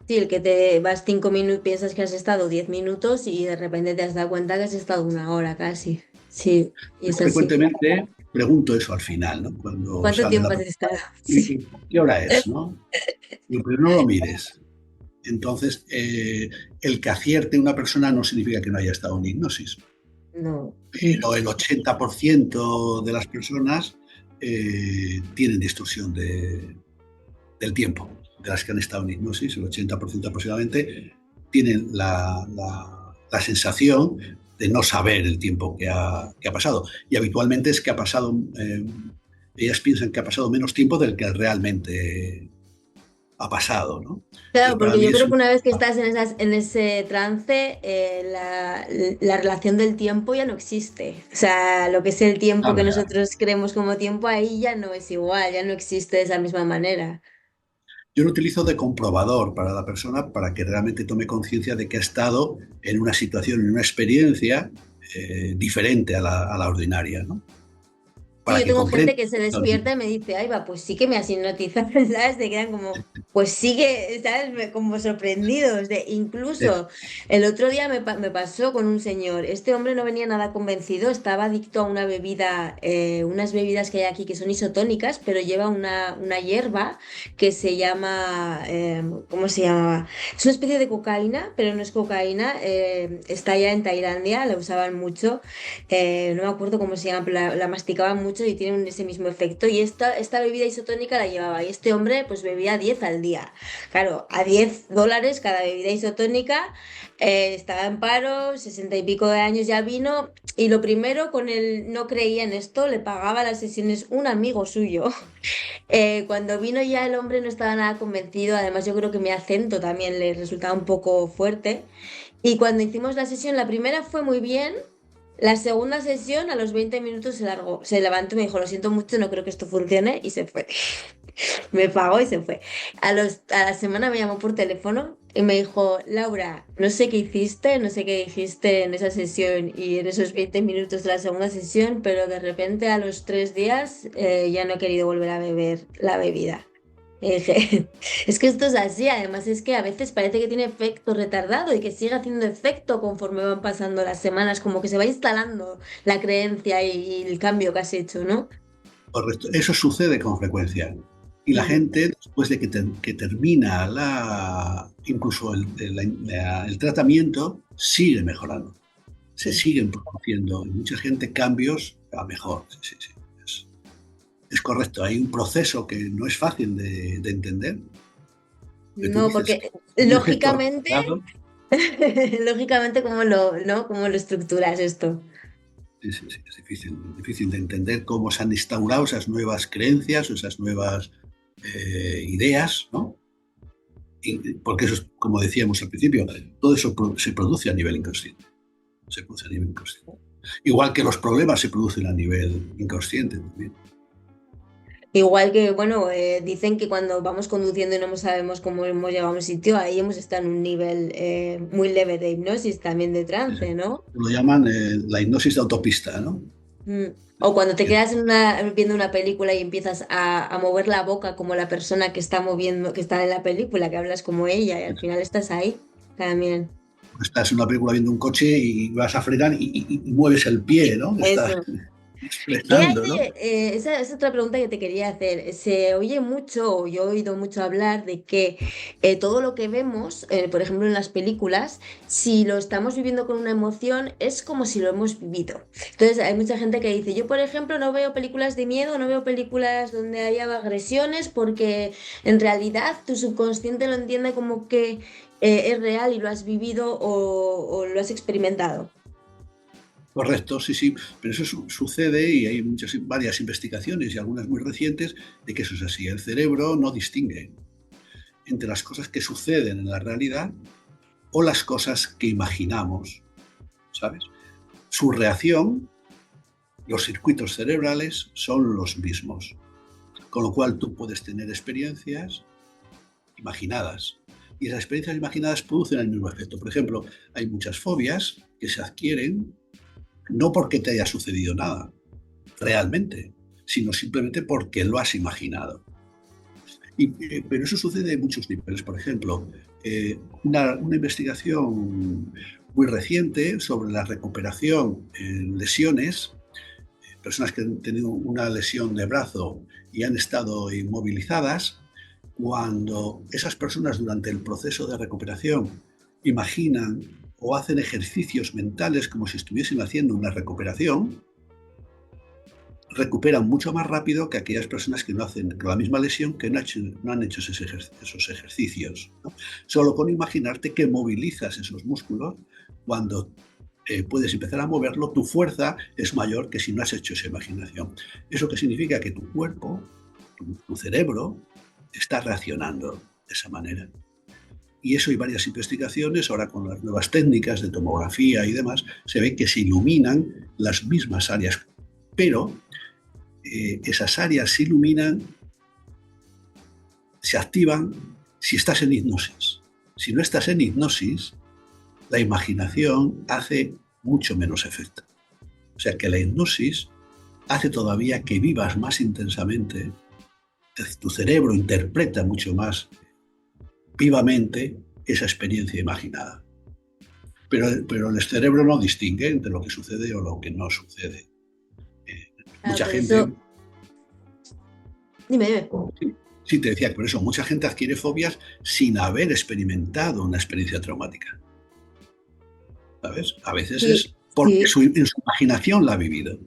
Speaker 1: Sí, el que te vas 5 minutos, piensas que has estado 10 minutos y de repente te has dado cuenta que has estado 1 hora casi. Sí, y
Speaker 2: Yo
Speaker 1: es así.
Speaker 2: frecuentemente pregunto eso al final, ¿no? Cuando
Speaker 1: ¿Cuánto
Speaker 2: sale la
Speaker 1: tiempo has
Speaker 2: persona,
Speaker 1: estado? Sí.
Speaker 2: ¿y qué hora es? ¿No? Digo, pero no lo mires. Entonces, el que acierte una persona no significa que no haya estado en hipnosis,
Speaker 1: No.
Speaker 2: pero el 80% de las personas tienen distorsión del tiempo, de las que han estado en hipnosis, el 80% aproximadamente tienen la sensación de no saber el tiempo que ha pasado. Y habitualmente es que ha pasado, ellas piensan que ha pasado menos tiempo del que realmente ha pasado, ¿no? Entonces,
Speaker 1: Claro,
Speaker 2: para
Speaker 1: porque
Speaker 2: mí
Speaker 1: yo
Speaker 2: es
Speaker 1: creo que
Speaker 2: un...
Speaker 1: una vez que estás en ese trance, la relación del tiempo ya no existe. O sea, lo que es el tiempo que
Speaker 2: Claro,
Speaker 1: nosotros creemos como tiempo, ahí ya no es igual, ya no existe de esa misma manera.
Speaker 2: yo lo utilizo de comprobador para la persona para que realmente tome conciencia de que ha estado en una situación, en una experiencia diferente a la ordinaria, ¿no?
Speaker 1: Sí,
Speaker 2: Para
Speaker 1: yo
Speaker 2: que
Speaker 1: tengo
Speaker 2: comprenda.
Speaker 1: gente que se despierta y me dice, ay, va, pues sí que me has hipnotizado, ¿sabes? Se quedan como, pues sí que, ¿sabes? Como sorprendidos. Incluso el otro día me pasó con un señor. Este hombre no venía nada convencido, estaba adicto a una bebida, unas bebidas que hay aquí que son isotónicas, pero lleva una hierba que se llama, ¿cómo se llamaba? Es una especie de cocaína, pero no es cocaína. Está ya en Tailandia, la usaban mucho. No me acuerdo cómo se llama, pero la masticaban mucho y tiene ese mismo efecto. Y esta bebida isotónica la llevaba. Y este hombre pues bebía 10 al día. Claro, a $10 cada bebida isotónica. Estaba en paro, 60 y pico de años ya vino. Y lo primero, con él no creía en esto, le pagaba las sesiones un amigo suyo. Cuando vino ya el hombre no estaba nada convencido. Además, yo creo que mi acento también le resultaba un poco fuerte. Y cuando hicimos la sesión, la primera fue muy bien. La segunda sesión, a los 20 minutos se largó. Se levantó y me dijo, lo siento mucho, no creo que esto funcione. Y se fue. Me pagó y se fue. A la semana me llamó por teléfono y me dijo, Laura, no sé qué hiciste, no sé qué dijiste en esa sesión y en esos 20 minutos de la segunda sesión, pero de repente a los 3 días ya no he querido volver a beber la bebida. Y dije, es que esto es así, además es que a veces parece que tiene efecto retardado y que sigue haciendo efecto conforme van pasando las semanas, como que se va instalando la creencia y el cambio que has hecho, ¿no?
Speaker 2: Correcto. Eso sucede con frecuencia. Y la
Speaker 1: Mm,
Speaker 2: gente, después de que termina incluso el tratamiento, sigue mejorando. Se
Speaker 1: sí.
Speaker 2: siguen produciendo en mucha gente cambios a mejor. Sí, sí, sí. Es correcto. Hay un proceso que no es fácil de entender. Que tú
Speaker 1: No,
Speaker 2: dices que
Speaker 1: porque
Speaker 2: un efecto
Speaker 1: lógicamente,
Speaker 2: retardado.
Speaker 1: lógicamente, ¿cómo lo, no? ¿Cómo lo estructuras esto?
Speaker 2: Sí, sí, sí, es difícil de entender cómo se han instaurado esas nuevas creencias o esas nuevas ideas, ¿no? Porque eso es, como decíamos al principio, todo eso se produce a nivel inconsciente. Se produce a nivel inconsciente. Igual que los problemas se producen a nivel inconsciente también.
Speaker 1: Igual que, bueno, dicen que cuando vamos conduciendo y no sabemos cómo hemos llegado a un sitio, ahí hemos estado en un nivel muy leve de hipnosis, también de trance, ¿no?
Speaker 2: Lo llaman la hipnosis de autopista, ¿no?
Speaker 1: Mm. O cuando te quedas viendo una película y empiezas a mover la boca como la persona que está moviendo, que está en la película, que hablas como ella y al final estás ahí también.
Speaker 2: Estás en una película viendo un coche y vas a frenar y mueves el pie, ¿no? Estás
Speaker 1: Eso. ¿Qué hay
Speaker 2: expresando, ¿no?
Speaker 1: de, esa es otra pregunta que te quería hacer. Se oye mucho, o yo he oído mucho hablar de que todo lo que vemos, por ejemplo en las películas, si lo estamos viviendo con una emoción, es como si lo hemos vivido. Entonces hay mucha gente que dice, yo por ejemplo no veo películas de miedo, no veo películas donde haya agresiones, porque en realidad tu subconsciente lo entiende como que es real y lo has vivido o lo has experimentado.
Speaker 2: Correcto, sí, sí, pero eso sucede y hay varias investigaciones y algunas muy recientes de que eso es así. El cerebro no distingue entre las cosas que suceden en la realidad o las cosas que imaginamos, ¿sabes? Su reacción, los circuitos cerebrales son los mismos, con lo cual tú puedes tener experiencias imaginadas. Y esas experiencias imaginadas producen el mismo efecto. Por ejemplo, hay muchas fobias que se adquieren no porque te haya sucedido nada, realmente, sino simplemente porque lo has imaginado. Pero eso sucede en muchos niveles. Por ejemplo, una investigación muy reciente sobre la recuperación en lesiones, personas que han tenido una lesión de brazo y han estado inmovilizadas, cuando esas personas durante el proceso de recuperación imaginan o hacen ejercicios mentales como si estuviesen haciendo una recuperación, recuperan mucho más rápido que aquellas personas que no hacen con la misma lesión, que no han hecho esos ejercicios, ¿no? Solo con imaginarte que movilizas esos músculos, cuando puedes empezar a moverlo, tu fuerza es mayor que si no has hecho esa imaginación. ¿Eso qué significa? Que tu cuerpo, tu cerebro, está reaccionando de esa manera. Y eso hay varias investigaciones, ahora con las nuevas técnicas de tomografía y demás, se ve que se iluminan las mismas áreas, pero esas áreas se iluminan, se activan si estás en hipnosis. Si no estás en hipnosis, la imaginación hace mucho menos efecto. O sea que la hipnosis hace todavía que vivas más intensamente, tu cerebro interpreta mucho más vivamente esa experiencia imaginada. Pero el cerebro no distingue entre lo que sucede o lo que no sucede. Mucha gente...
Speaker 1: Eso... Dime.
Speaker 2: Sí, te decía que por eso mucha gente adquiere fobias sin haber experimentado una experiencia traumática. ¿Sabes? A veces
Speaker 1: Sí,
Speaker 2: es porque
Speaker 1: sí.
Speaker 2: en su imaginación la ha vivido.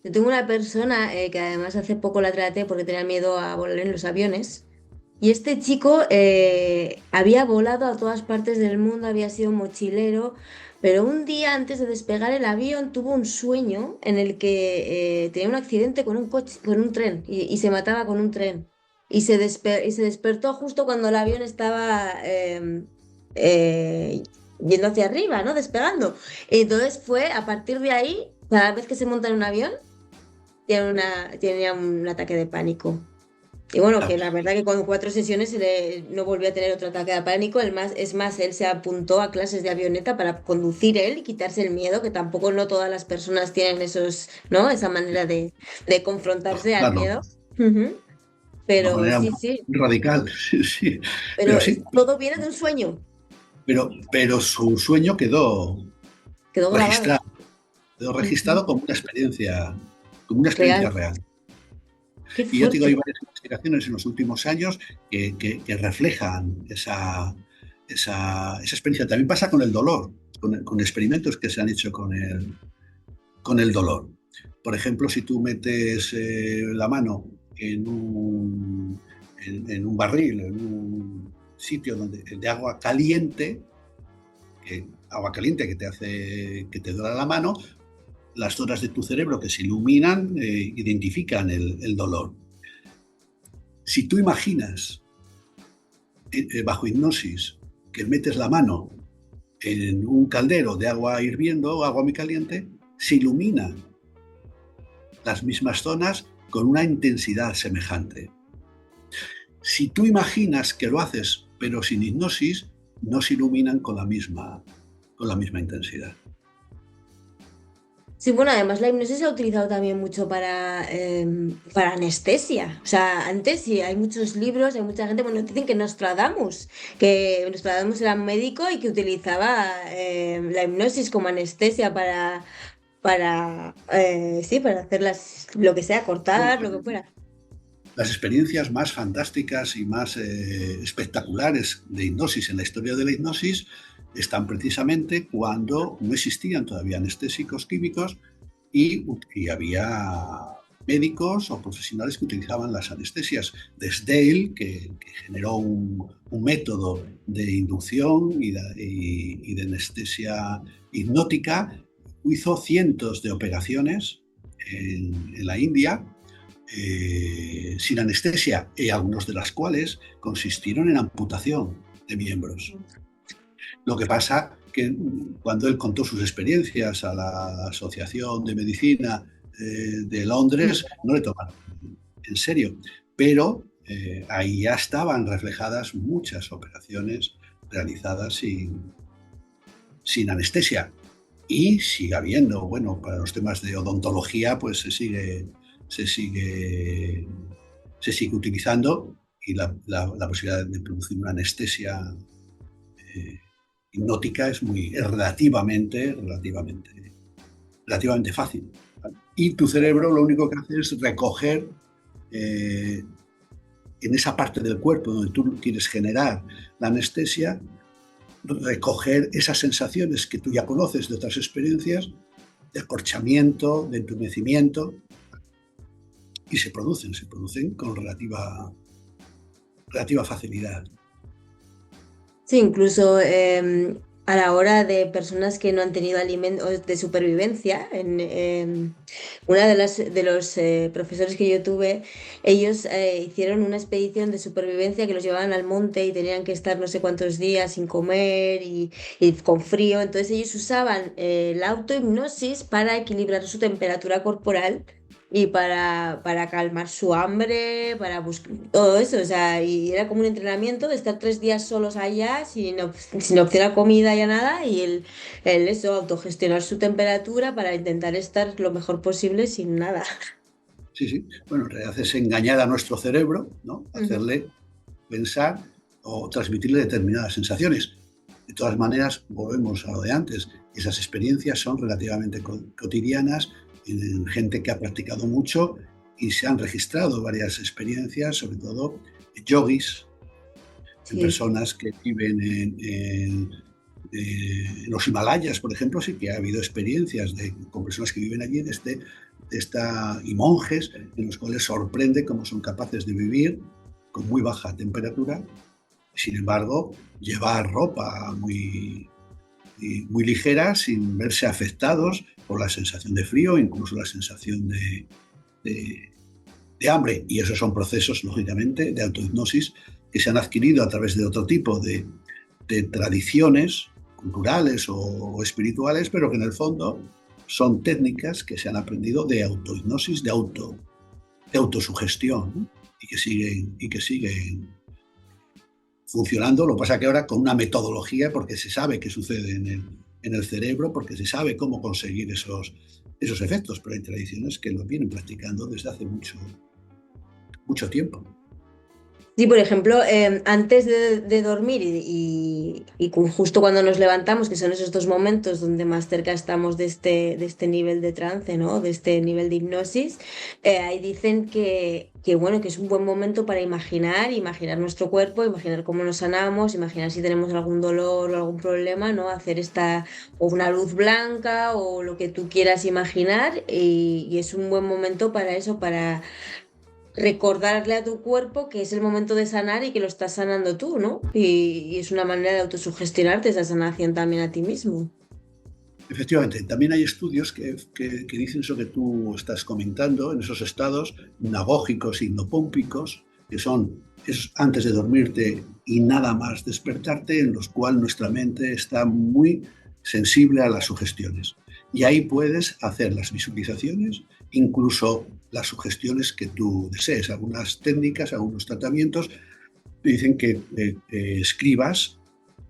Speaker 1: Yo tengo una persona que además hace poco la traté porque tenía miedo a volar en los aviones. Y este chico había volado a todas partes del mundo, había sido mochilero, pero un día antes de despegar el avión tuvo un sueño en el que tenía un accidente con un coche, con un tren y se mataba con un tren. Y se despertó justo cuando el avión estaba yendo hacia arriba, ¿no? Despegando. Entonces fue a partir de ahí, cada vez que se monta en un avión, tenía un ataque de pánico. Y bueno, que la verdad que con 4 sesiones no volvió a tener otro ataque de pánico. Es más, él se apuntó a clases de avioneta para conducir él y quitarse el miedo, que tampoco no todas las personas tienen ¿no? Esa manera de confrontarse al
Speaker 2: Claro,
Speaker 1: miedo. Ujú.
Speaker 2: de una
Speaker 1: Pero
Speaker 2: manera
Speaker 1: sí,
Speaker 2: muy
Speaker 1: sí.
Speaker 2: radical. Sí, sí.
Speaker 1: Pero
Speaker 2: Pero sí,
Speaker 1: todo viene de un sueño.
Speaker 2: pero su sueño
Speaker 1: Quedó grabado.
Speaker 2: registrado, quedó
Speaker 1: Ujú.
Speaker 2: registrado como una experiencia
Speaker 1: Real.
Speaker 2: real.
Speaker 1: Qué
Speaker 2: Y ya te digo, hay
Speaker 1: fuerte.
Speaker 2: varias investigaciones en los últimos años que reflejan esa experiencia. También pasa con el dolor, con experimentos que se han hecho con el dolor. Por ejemplo, si tú metes la mano en un barril, en un sitio de agua caliente, que te hace que te duela la mano, las zonas de tu cerebro que se iluminan identifican el dolor. Si tú imaginas bajo hipnosis que metes la mano en un caldero de agua hirviendo o agua muy caliente, se iluminan las mismas zonas con una intensidad semejante. Si tú imaginas que lo haces pero sin hipnosis, no se iluminan con la misma intensidad.
Speaker 1: Sí, bueno, además la hipnosis se ha utilizado también mucho para anestesia. O sea, antes sí, hay muchos libros, hay mucha gente, bueno, dicen que Nostradamus era un médico y que utilizaba la hipnosis como anestesia sí, para hacer lo que sea,
Speaker 2: Bueno,
Speaker 1: cortar, lo que fuera.
Speaker 2: las experiencias más fantásticas y más espectaculares de hipnosis en la historia de la hipnosis están precisamente cuando no existían todavía anestésicos químicos y había médicos o profesionales que utilizaban las anestesias. Desdale, que generó un método de inducción y de anestesia hipnótica, hizo cientos de operaciones en la India sin anestesia, y algunos de las cuales consistieron en amputación de miembros. Lo que pasa que cuando él contó sus experiencias a la Asociación de Medicina de Londres, no le tomaron en serio, pero ahí ya estaban reflejadas muchas operaciones realizadas sin anestesia. Y sigue habiendo, bueno, para los temas de odontología, pues se sigue utilizando, y la posibilidad de producir una anestesia hipnótica es relativamente fácil. Y tu cerebro lo único que hace es recoger en esa parte del cuerpo donde tú quieres generar la anestesia, recoger esas sensaciones que tú ya conoces de otras experiencias, de acorchamiento, de entumecimiento, y se producen con relativa facilidad.
Speaker 1: Sí, incluso a la hora de personas que no han tenido alimentos de supervivencia, una de los profesores que yo tuve, ellos hicieron una expedición de supervivencia que los llevaban al monte y tenían que estar no sé cuántos días sin comer y con frío. Entonces ellos usaban la autohipnosis para equilibrar su temperatura corporal y para calmar su hambre, para buscar todo eso, o sea, y era como un entrenamiento de estar 3 días solos allá, sin opción a comida y a nada, y el eso, autogestionar su temperatura para intentar estar lo mejor posible sin nada.
Speaker 2: Sí, sí. Bueno, en realidad es engañar a nuestro cerebro, ¿no?
Speaker 1: Ujú.
Speaker 2: Hacerle pensar o transmitirle determinadas sensaciones. De todas maneras, volvemos a lo de antes. Esas experiencias son relativamente cotidianas en gente que ha practicado mucho, y se han registrado varias experiencias, sobre todo yogis, en
Speaker 1: Sí. personas
Speaker 2: personas que viven en los Himalayas, por ejemplo. Sí que ha habido experiencias con personas que viven allí y monjes, en los cuales sorprende cómo son capaces de vivir con muy baja temperatura, sin embargo, llevar ropa muy ligera sin verse afectados por la sensación de frío, incluso la sensación de, de hambre. Y esos son procesos, lógicamente, de autohipnosis que se han adquirido a través de otro tipo de tradiciones culturales o espirituales, pero que en el fondo son técnicas que se han aprendido de autohipnosis, de autosugestión, ¿no? y que siguen funcionando. Lo que pasa que ahora con una metodología, porque se sabe qué sucede en el cerebro, porque se sabe cómo conseguir esos efectos, pero hay tradiciones que lo vienen practicando desde hace mucho tiempo.
Speaker 1: Sí, por ejemplo, antes de dormir justo cuando nos levantamos, que son esos 2 momentos donde más cerca estamos de este nivel de trance, ¿no? De este nivel de hipnosis, ahí dicen bueno, que es un buen momento para imaginar nuestro cuerpo, imaginar cómo nos sanamos, imaginar si tenemos algún dolor o algún problema, ¿no? Hacer o una luz blanca o lo que tú quieras imaginar, y es un buen momento para eso, para recordarle a tu cuerpo que es el momento de sanar y que lo estás sanando tú, ¿no? Y es una manera de autosugestionarte esa sanación también a ti mismo.
Speaker 2: Efectivamente, también hay estudios que dicen eso que tú estás comentando, en esos estados nagógicos, hipnopómpicos, que son antes de dormirte y nada más despertarte, en los cuales nuestra mente está muy sensible a las sugestiones. Y ahí puedes hacer las visualizaciones, incluso las sugestiones que tú desees. Algunas técnicas, algunos tratamientos dicen que escribas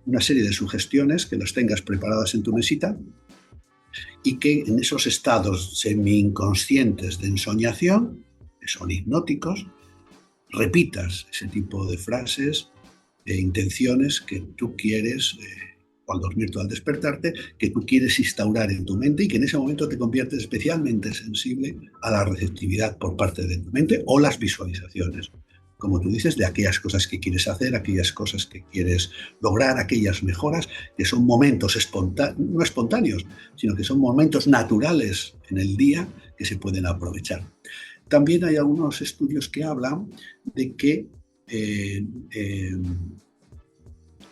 Speaker 2: una serie de sugestiones, que las tengas preparadas en tu mesita, y que en esos estados semi-inconscientes de ensoñación, que son hipnóticos, repitas ese tipo de frases e intenciones que tú quieres, al dormirte o al despertarte, que tú quieres instaurar en tu mente, y que en ese momento te conviertes especialmente sensible a la receptividad por parte de tu mente, o las visualizaciones, como tú dices, de aquellas cosas que quieres hacer, aquellas cosas que quieres lograr, aquellas mejoras, que son momentos no espontáneos, sino que son momentos naturales en el día que se pueden aprovechar. También hay algunos estudios que hablan de que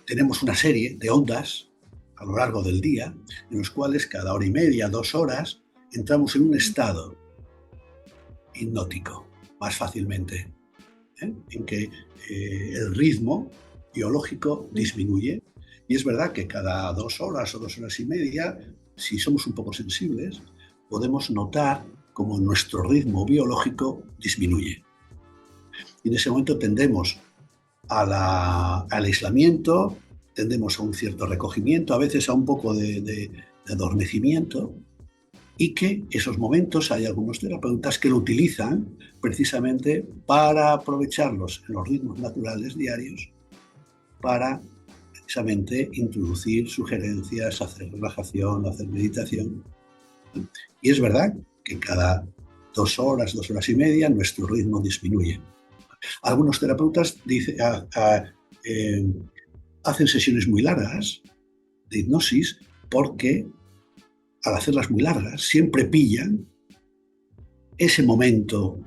Speaker 2: tenemos una serie de ondas a lo largo del día, en los cuales cada hora y media, 2 horas, entramos en un estado hipnótico más fácilmente, en que el ritmo biológico disminuye. Y es verdad que cada 2 horas o 2 horas y media, si somos un poco sensibles, podemos notar cómo nuestro ritmo biológico disminuye. Y en ese momento tendemos al aislamiento, tendemos a un cierto recogimiento, a veces a un poco de adormecimiento, y que esos momentos hay algunos terapeutas que lo utilizan precisamente para aprovecharlos en los ritmos naturales diarios, para precisamente introducir sugerencias, hacer relajación, hacer meditación. Y es verdad que cada 2 horas, 2 horas y media, nuestro ritmo disminuye. Algunos terapeutas hacen sesiones muy largas de hipnosis porque al hacerlas muy largas siempre pillan ese momento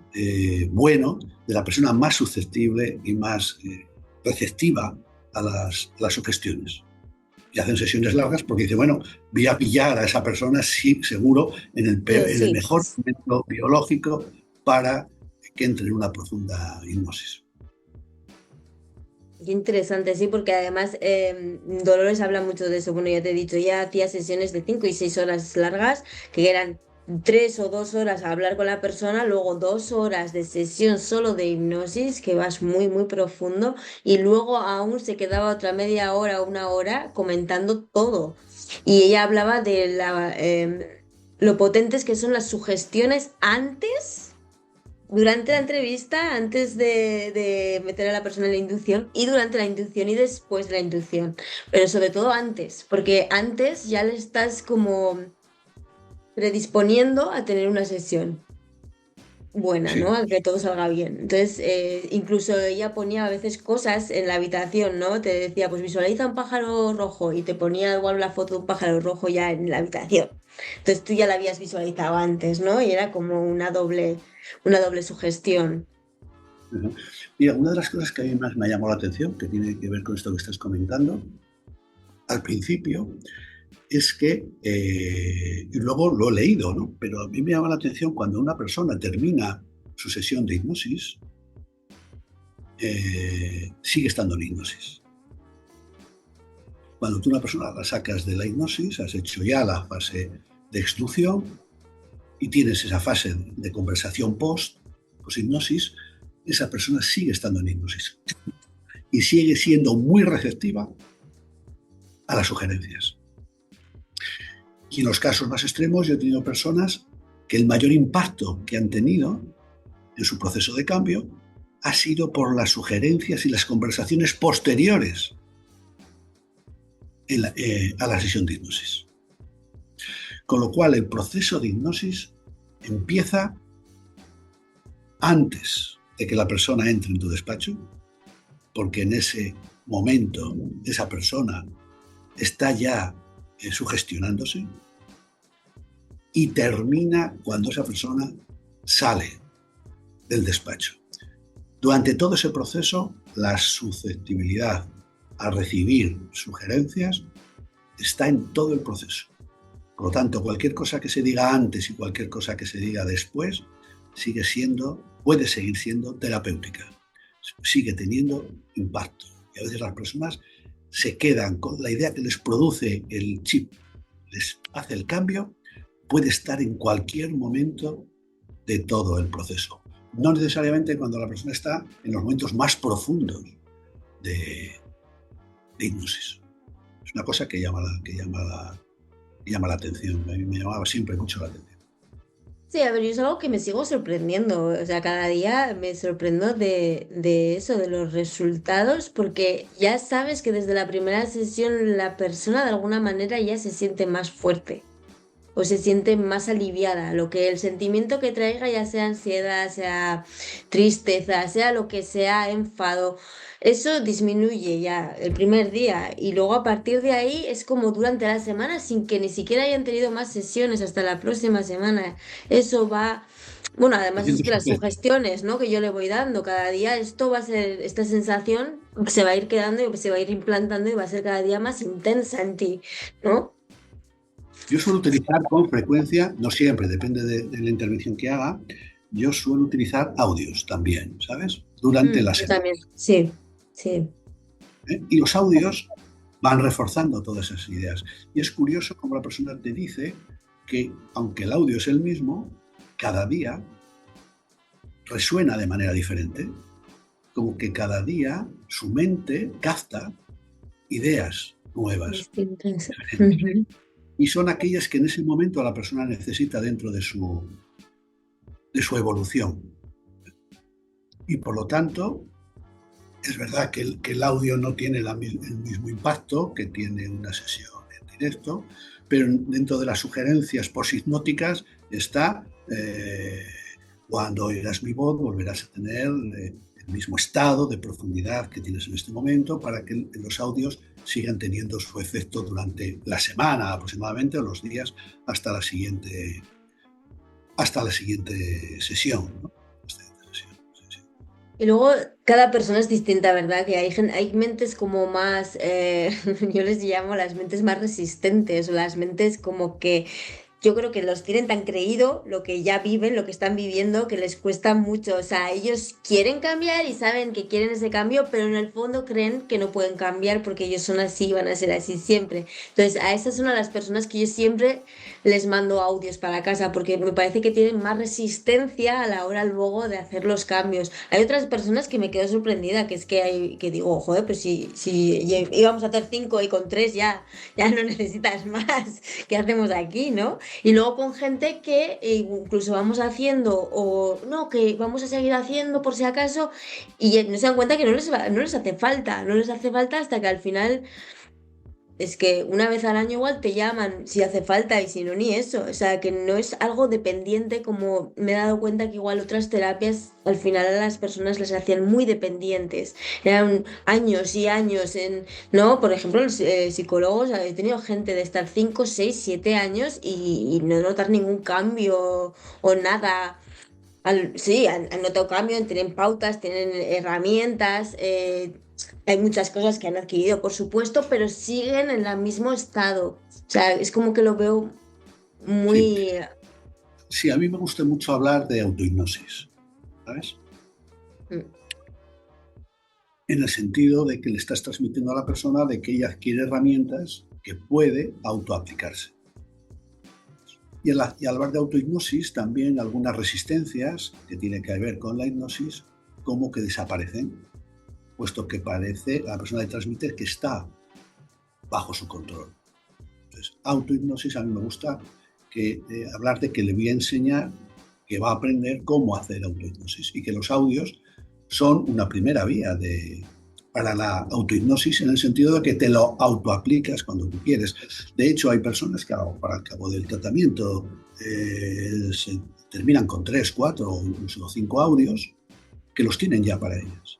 Speaker 2: bueno de la persona más susceptible y más receptiva a las sugestiones. Y hacen sesiones largas porque dicen, bueno, voy a pillar a esa persona, sí, seguro, en el
Speaker 1: Sí.
Speaker 2: mejor momento biológico para que entre en una profunda hipnosis.
Speaker 1: Qué interesante, sí, porque además Dolores habla mucho de eso. Bueno, ya te he dicho, ya hacía sesiones de 5 y 6 horas largas, que eran 3 o 2 horas a hablar con la persona, luego 2 horas de sesión solo de hipnosis, que vas muy, muy profundo, y luego aún se quedaba otra media hora o una hora comentando todo. Y ella hablaba de lo potentes que son las sugestiones antes, durante la entrevista, antes de meter a la persona en la inducción, y durante la inducción y después de la inducción, pero sobre todo antes, porque antes ya le estás como predisponiendo a tener una sesión buena, ¿no?
Speaker 2: Sí,
Speaker 1: A que todo salga bien. Entonces, incluso ella ponía a veces cosas en la habitación, ¿no? Te decía, pues visualiza un pájaro rojo y te ponía igual la foto de un pájaro rojo ya en la habitación. Entonces tú ya la habías visualizado antes, ¿no? Y era como una doble sugestión.
Speaker 2: uh-huh. Mira, una de las cosas que a mí más me ha llamado la atención, que tiene que ver con esto que estás comentando, al principio, es que, y luego lo he leído, ¿no? Pero a mí me llama la atención cuando una persona termina su sesión de hipnosis, sigue estando en hipnosis. Cuando tú una persona la sacas de la hipnosis, has hecho ya la fase de extrusión y tienes esa fase de conversación post-hipnosis, esa persona sigue estando en hipnosis y sigue siendo muy receptiva a las sugerencias. Y en los casos más extremos yo he tenido personas que el mayor impacto que han tenido en su proceso de cambio ha sido por las sugerencias y las conversaciones posteriores a la sesión de hipnosis. Con lo cual el proceso de hipnosis empieza antes de que la persona entre en tu despacho, porque en ese momento esa persona está ya sugestionándose, y termina cuando esa persona sale del despacho. Durante todo ese proceso, la susceptibilidad a recibir sugerencias está en todo el proceso. Por lo tanto, cualquier cosa que se diga antes y cualquier cosa que se diga después puede seguir siendo terapéutica, sigue teniendo impacto. Y a veces las personas se quedan con la idea que les produce el chip, les hace el cambio, puede estar en cualquier momento de todo el proceso. No necesariamente cuando la persona está en los momentos más profundos de hipnosis. Es una cosa que llama la atención. A mí me llamaba siempre mucho la atención.
Speaker 1: Sí, a ver, yo es algo que me sigo sorprendiendo. O sea, cada día me sorprendo de eso, de los resultados, porque ya sabes que desde la primera sesión la persona de alguna manera ya se siente más fuerte o se siente más aliviada. Lo que el sentimiento que traiga, ya sea ansiedad, sea tristeza, sea lo que sea, enfado, eso disminuye ya el primer día y luego a partir de ahí es como durante la semana sin que ni siquiera hayan tenido más sesiones hasta la próxima semana. Eso va. Bueno, además es
Speaker 2: Haciendo
Speaker 1: que las
Speaker 2: su
Speaker 1: sugestiones, ¿no? Que yo le voy dando cada día, esto va a ser, esta sensación se va a ir quedando y se va a ir implantando y va a ser cada día más intensa en ti, ¿no?
Speaker 2: Yo suelo utilizar con frecuencia, no siempre, depende de la intervención que haga, yo suelo utilizar audios también, ¿sabes? Durante la
Speaker 1: Yo
Speaker 2: semana.
Speaker 1: también, sí, sí.
Speaker 2: Y los audios van reforzando todas esas ideas. Y es curioso cómo la persona te dice que, aunque el audio es el mismo, cada día resuena de manera diferente. como que cada día su mente capta ideas nuevas.
Speaker 1: Distintas.
Speaker 2: Y son aquellas que en ese momento la persona necesita dentro de su evolución. Y por lo tanto, es verdad que el audio no tiene el mismo impacto que tiene una sesión en directo, pero dentro de las sugerencias poshipnóticas está cuando oirás mi voz volverás a tener el mismo estado de profundidad que tienes en este momento, para que los audios sigan teniendo su efecto durante la semana aproximadamente, o los días hasta la siguiente sesión, ¿no?
Speaker 1: Y luego cada persona es distinta, ¿verdad? Que hay mentes como más, yo les llamo las mentes más resistentes, o las mentes como que yo creo que los tienen tan creído lo que ya viven, lo que están viviendo, que les cuesta mucho. O sea, ellos quieren cambiar y saben que quieren ese cambio, pero en el fondo creen que no pueden cambiar porque ellos son así y van a ser así siempre. Entonces, a esas son a las personas que yo siempre les mando audios para casa porque me parece que tienen más resistencia a la hora luego de hacer los cambios. Hay otras personas que me quedo sorprendida, que es que hay, que digo, joder, pues si íbamos a hacer cinco y con tres ya no necesitas más. ¿Qué hacemos aquí, no? Y luego con gente que incluso vamos haciendo o no, que vamos a seguir haciendo por si acaso y no se dan cuenta que no les hace falta, no les hace falta hasta que al final es que una vez al año igual te llaman si hace falta y si no, ni eso. O sea, que no es algo dependiente como me he dado cuenta que igual otras terapias al final a las personas les hacían muy dependientes. Eran años y años en, ¿no? Por ejemplo, los psicólogos, he tenido gente de estar 5 6 7 años y no notar ningún cambio o nada. Sí, han notado cambio, tienen pautas, tienen herramientas, hay muchas cosas que han adquirido, por supuesto, pero siguen en el mismo estado. O sea, es como que lo veo
Speaker 2: Sí,
Speaker 1: muy...
Speaker 2: sí, a mí me gusta mucho hablar de autohipnosis, ¿sabes?
Speaker 1: Mm,
Speaker 2: En el sentido de que le estás transmitiendo a la persona de que ella adquiere herramientas que puede autoaplicarse. Y al hablar de autohipnosis, también algunas resistencias que tienen que ver con la hipnosis, como que desaparecen, puesto que parece, la persona le transmite que está bajo su control. Entonces, autohipnosis, a mí me gusta hablar de que le voy a enseñar, que va a aprender cómo hacer autohipnosis, y que los audios son una primera vía para la autohipnosis, en el sentido de que te lo autoaplicas cuando tú quieres. De hecho, hay personas que para el cabo del tratamiento se terminan con 3, 4 o incluso 5 audios que los tienen ya para ellas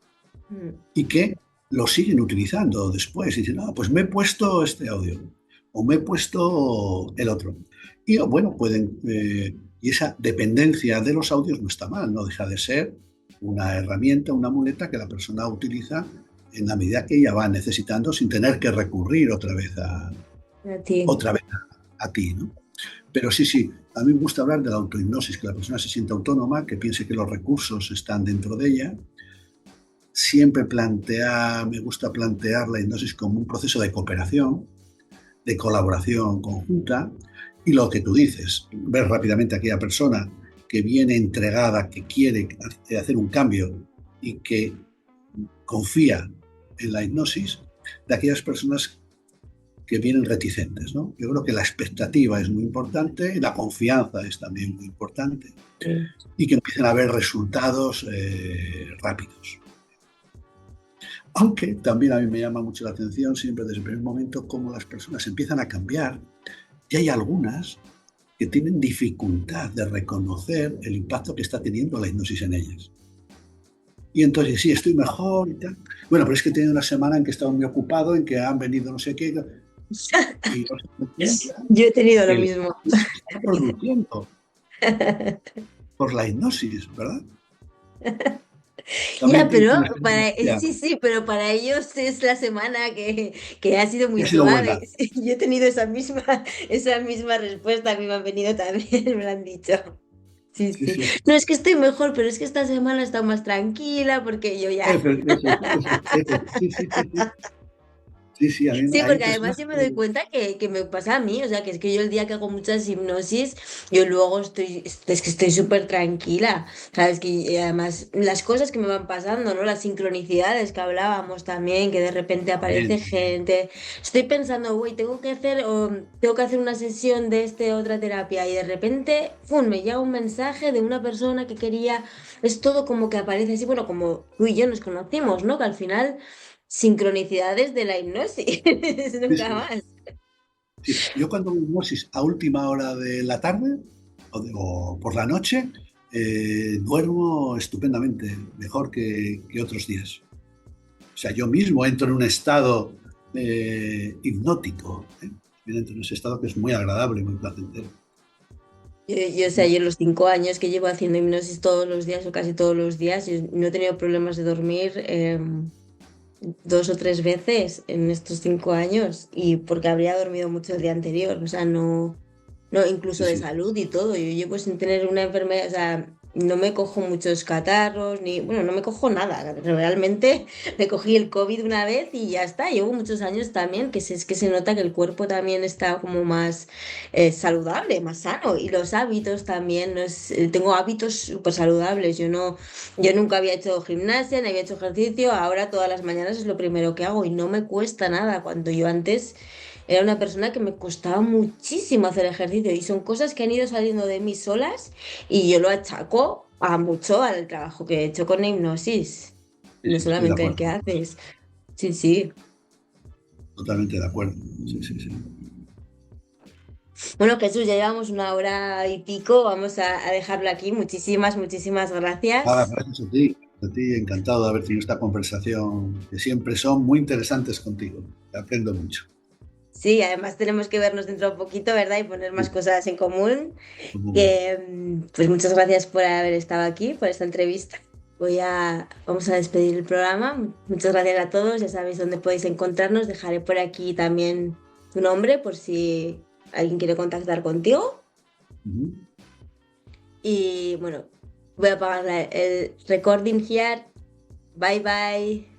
Speaker 1: mm.
Speaker 2: y que los siguen utilizando después. Y dicen, pues me he puesto este audio o me he puesto el otro. Y bueno, y esa dependencia de los audios no está mal, no deja de ser una herramienta, una muleta que la persona utiliza en la medida que ella va necesitando, sin tener que recurrir otra vez a ti, ¿no? Pero sí, a mí me gusta hablar de la autohipnosis, que la persona se sienta autónoma, que piense que los recursos están dentro de ella. Siempre me gusta plantear la hipnosis como un proceso de cooperación, de colaboración conjunta, y lo que tú dices, ver rápidamente a aquella persona que viene entregada, que quiere hacer un cambio y que confía en la hipnosis, de aquellas personas que vienen reticentes, ¿no? Yo creo que la expectativa es muy importante, la confianza es también muy importante, y que empiecen a haber resultados rápidos. Aunque también a mí me llama mucho la atención siempre desde el primer momento cómo las personas empiezan a cambiar, y hay algunas que tienen dificultad de reconocer el impacto que está teniendo la hipnosis en ellas. Y entonces, sí, estoy mejor y tal. Bueno, pero es que he tenido una semana en que he estado muy ocupado, en que han venido no sé qué. Y
Speaker 1: yo he tenido lo mismo.
Speaker 2: Se está produciendo por la hipnosis, ¿verdad?
Speaker 1: Ya,
Speaker 2: También
Speaker 1: pero
Speaker 2: ya,
Speaker 1: sí, pero para ellos es la semana que ha sido muy
Speaker 2: ha sido buena.
Speaker 1: suave. Yo he tenido esa misma respuesta, a mí me han venido también, me lo han dicho. Sí,
Speaker 2: Sí,
Speaker 1: sí.
Speaker 2: sí.
Speaker 1: No, es que estoy mejor, pero es que esta semana he estado más tranquila porque yo ya.
Speaker 2: Eso, sí, sí. Sí, sí,
Speaker 1: Sí,
Speaker 2: hay
Speaker 1: porque además
Speaker 2: personas
Speaker 1: yo me doy
Speaker 2: que...
Speaker 1: cuenta que me pasa a mí, o sea, que es que yo el día que hago muchas hipnosis, yo luego es que estoy súper tranquila, ¿sabes? Que además las cosas que me van pasando, ¿no? Las sincronicidades que hablábamos también, que de repente
Speaker 2: También,
Speaker 1: aparece gente, estoy pensando, uy, tengo que hacer una sesión de otra terapia y de repente, ¡fum!, me llega un mensaje de una persona que quería, es todo como que aparece así, bueno, como tú y yo nos conocimos, ¿no? Que al final... Sincronicidades de la hipnosis,
Speaker 2: sí,
Speaker 1: nunca
Speaker 2: sí,
Speaker 1: más.
Speaker 2: sí. Yo cuando hago hipnosis a última hora de la tarde o por la noche, duermo estupendamente, mejor que otros días. O sea, yo mismo entro en un estado hipnótico. ¿Eh? Yo entro en ese estado que es muy agradable, muy placentero.
Speaker 1: O sea, yo en los 5 años que llevo haciendo hipnosis todos los días o casi todos los días, yo no he tenido problemas de dormir 2 o 3 veces en estos 5 años y porque habría dormido mucho el día anterior, o sea, no, no, incluso
Speaker 2: Sí,
Speaker 1: de
Speaker 2: sí.
Speaker 1: salud y todo. Yo llevo sin tener una enfermedad, o sea, no me cojo muchos catarros, ni, bueno, no me cojo nada. Realmente me cogí el COVID una vez y ya está. Llevo muchos años también, es que se nota que el cuerpo también está como más saludable, más sano. Y los hábitos también, no es- tengo hábitos súper saludables. Yo nunca había hecho gimnasia, ni había hecho ejercicio, ahora todas las mañanas es lo primero que hago y no me cuesta nada, cuando yo antes era una persona que me costaba muchísimo hacer ejercicio y son cosas que han ido saliendo de mí solas y yo lo achaco a mucho al trabajo que he hecho con hipnosis,
Speaker 2: Sí,
Speaker 1: no
Speaker 2: sí, estoy de
Speaker 1: solamente el
Speaker 2: acuerdo.
Speaker 1: que haces. Sí, sí.
Speaker 2: Totalmente de acuerdo. Sí, sí, sí.
Speaker 1: Bueno, Jesús, ya llevamos 1 hora y pico, vamos a dejarlo aquí. Muchísimas, muchísimas
Speaker 2: Nada,
Speaker 1: gracias.
Speaker 2: gracias a ti. A ti, encantado de haber tenido esta conversación, que siempre son muy interesantes contigo. Aprendo mucho.
Speaker 1: Sí, además tenemos que vernos dentro de un poquito, ¿verdad? Y poner más
Speaker 2: Sí,
Speaker 1: cosas en común.
Speaker 2: como-
Speaker 1: Pues muchas gracias por haber estado aquí, por esta entrevista. Vamos a despedir el programa. Muchas gracias a todos. Ya sabéis dónde podéis encontrarnos. Dejaré por aquí también tu nombre por si alguien quiere contactar contigo.
Speaker 2: Ujú.
Speaker 1: Y bueno, voy a apagar el recording here. Bye bye.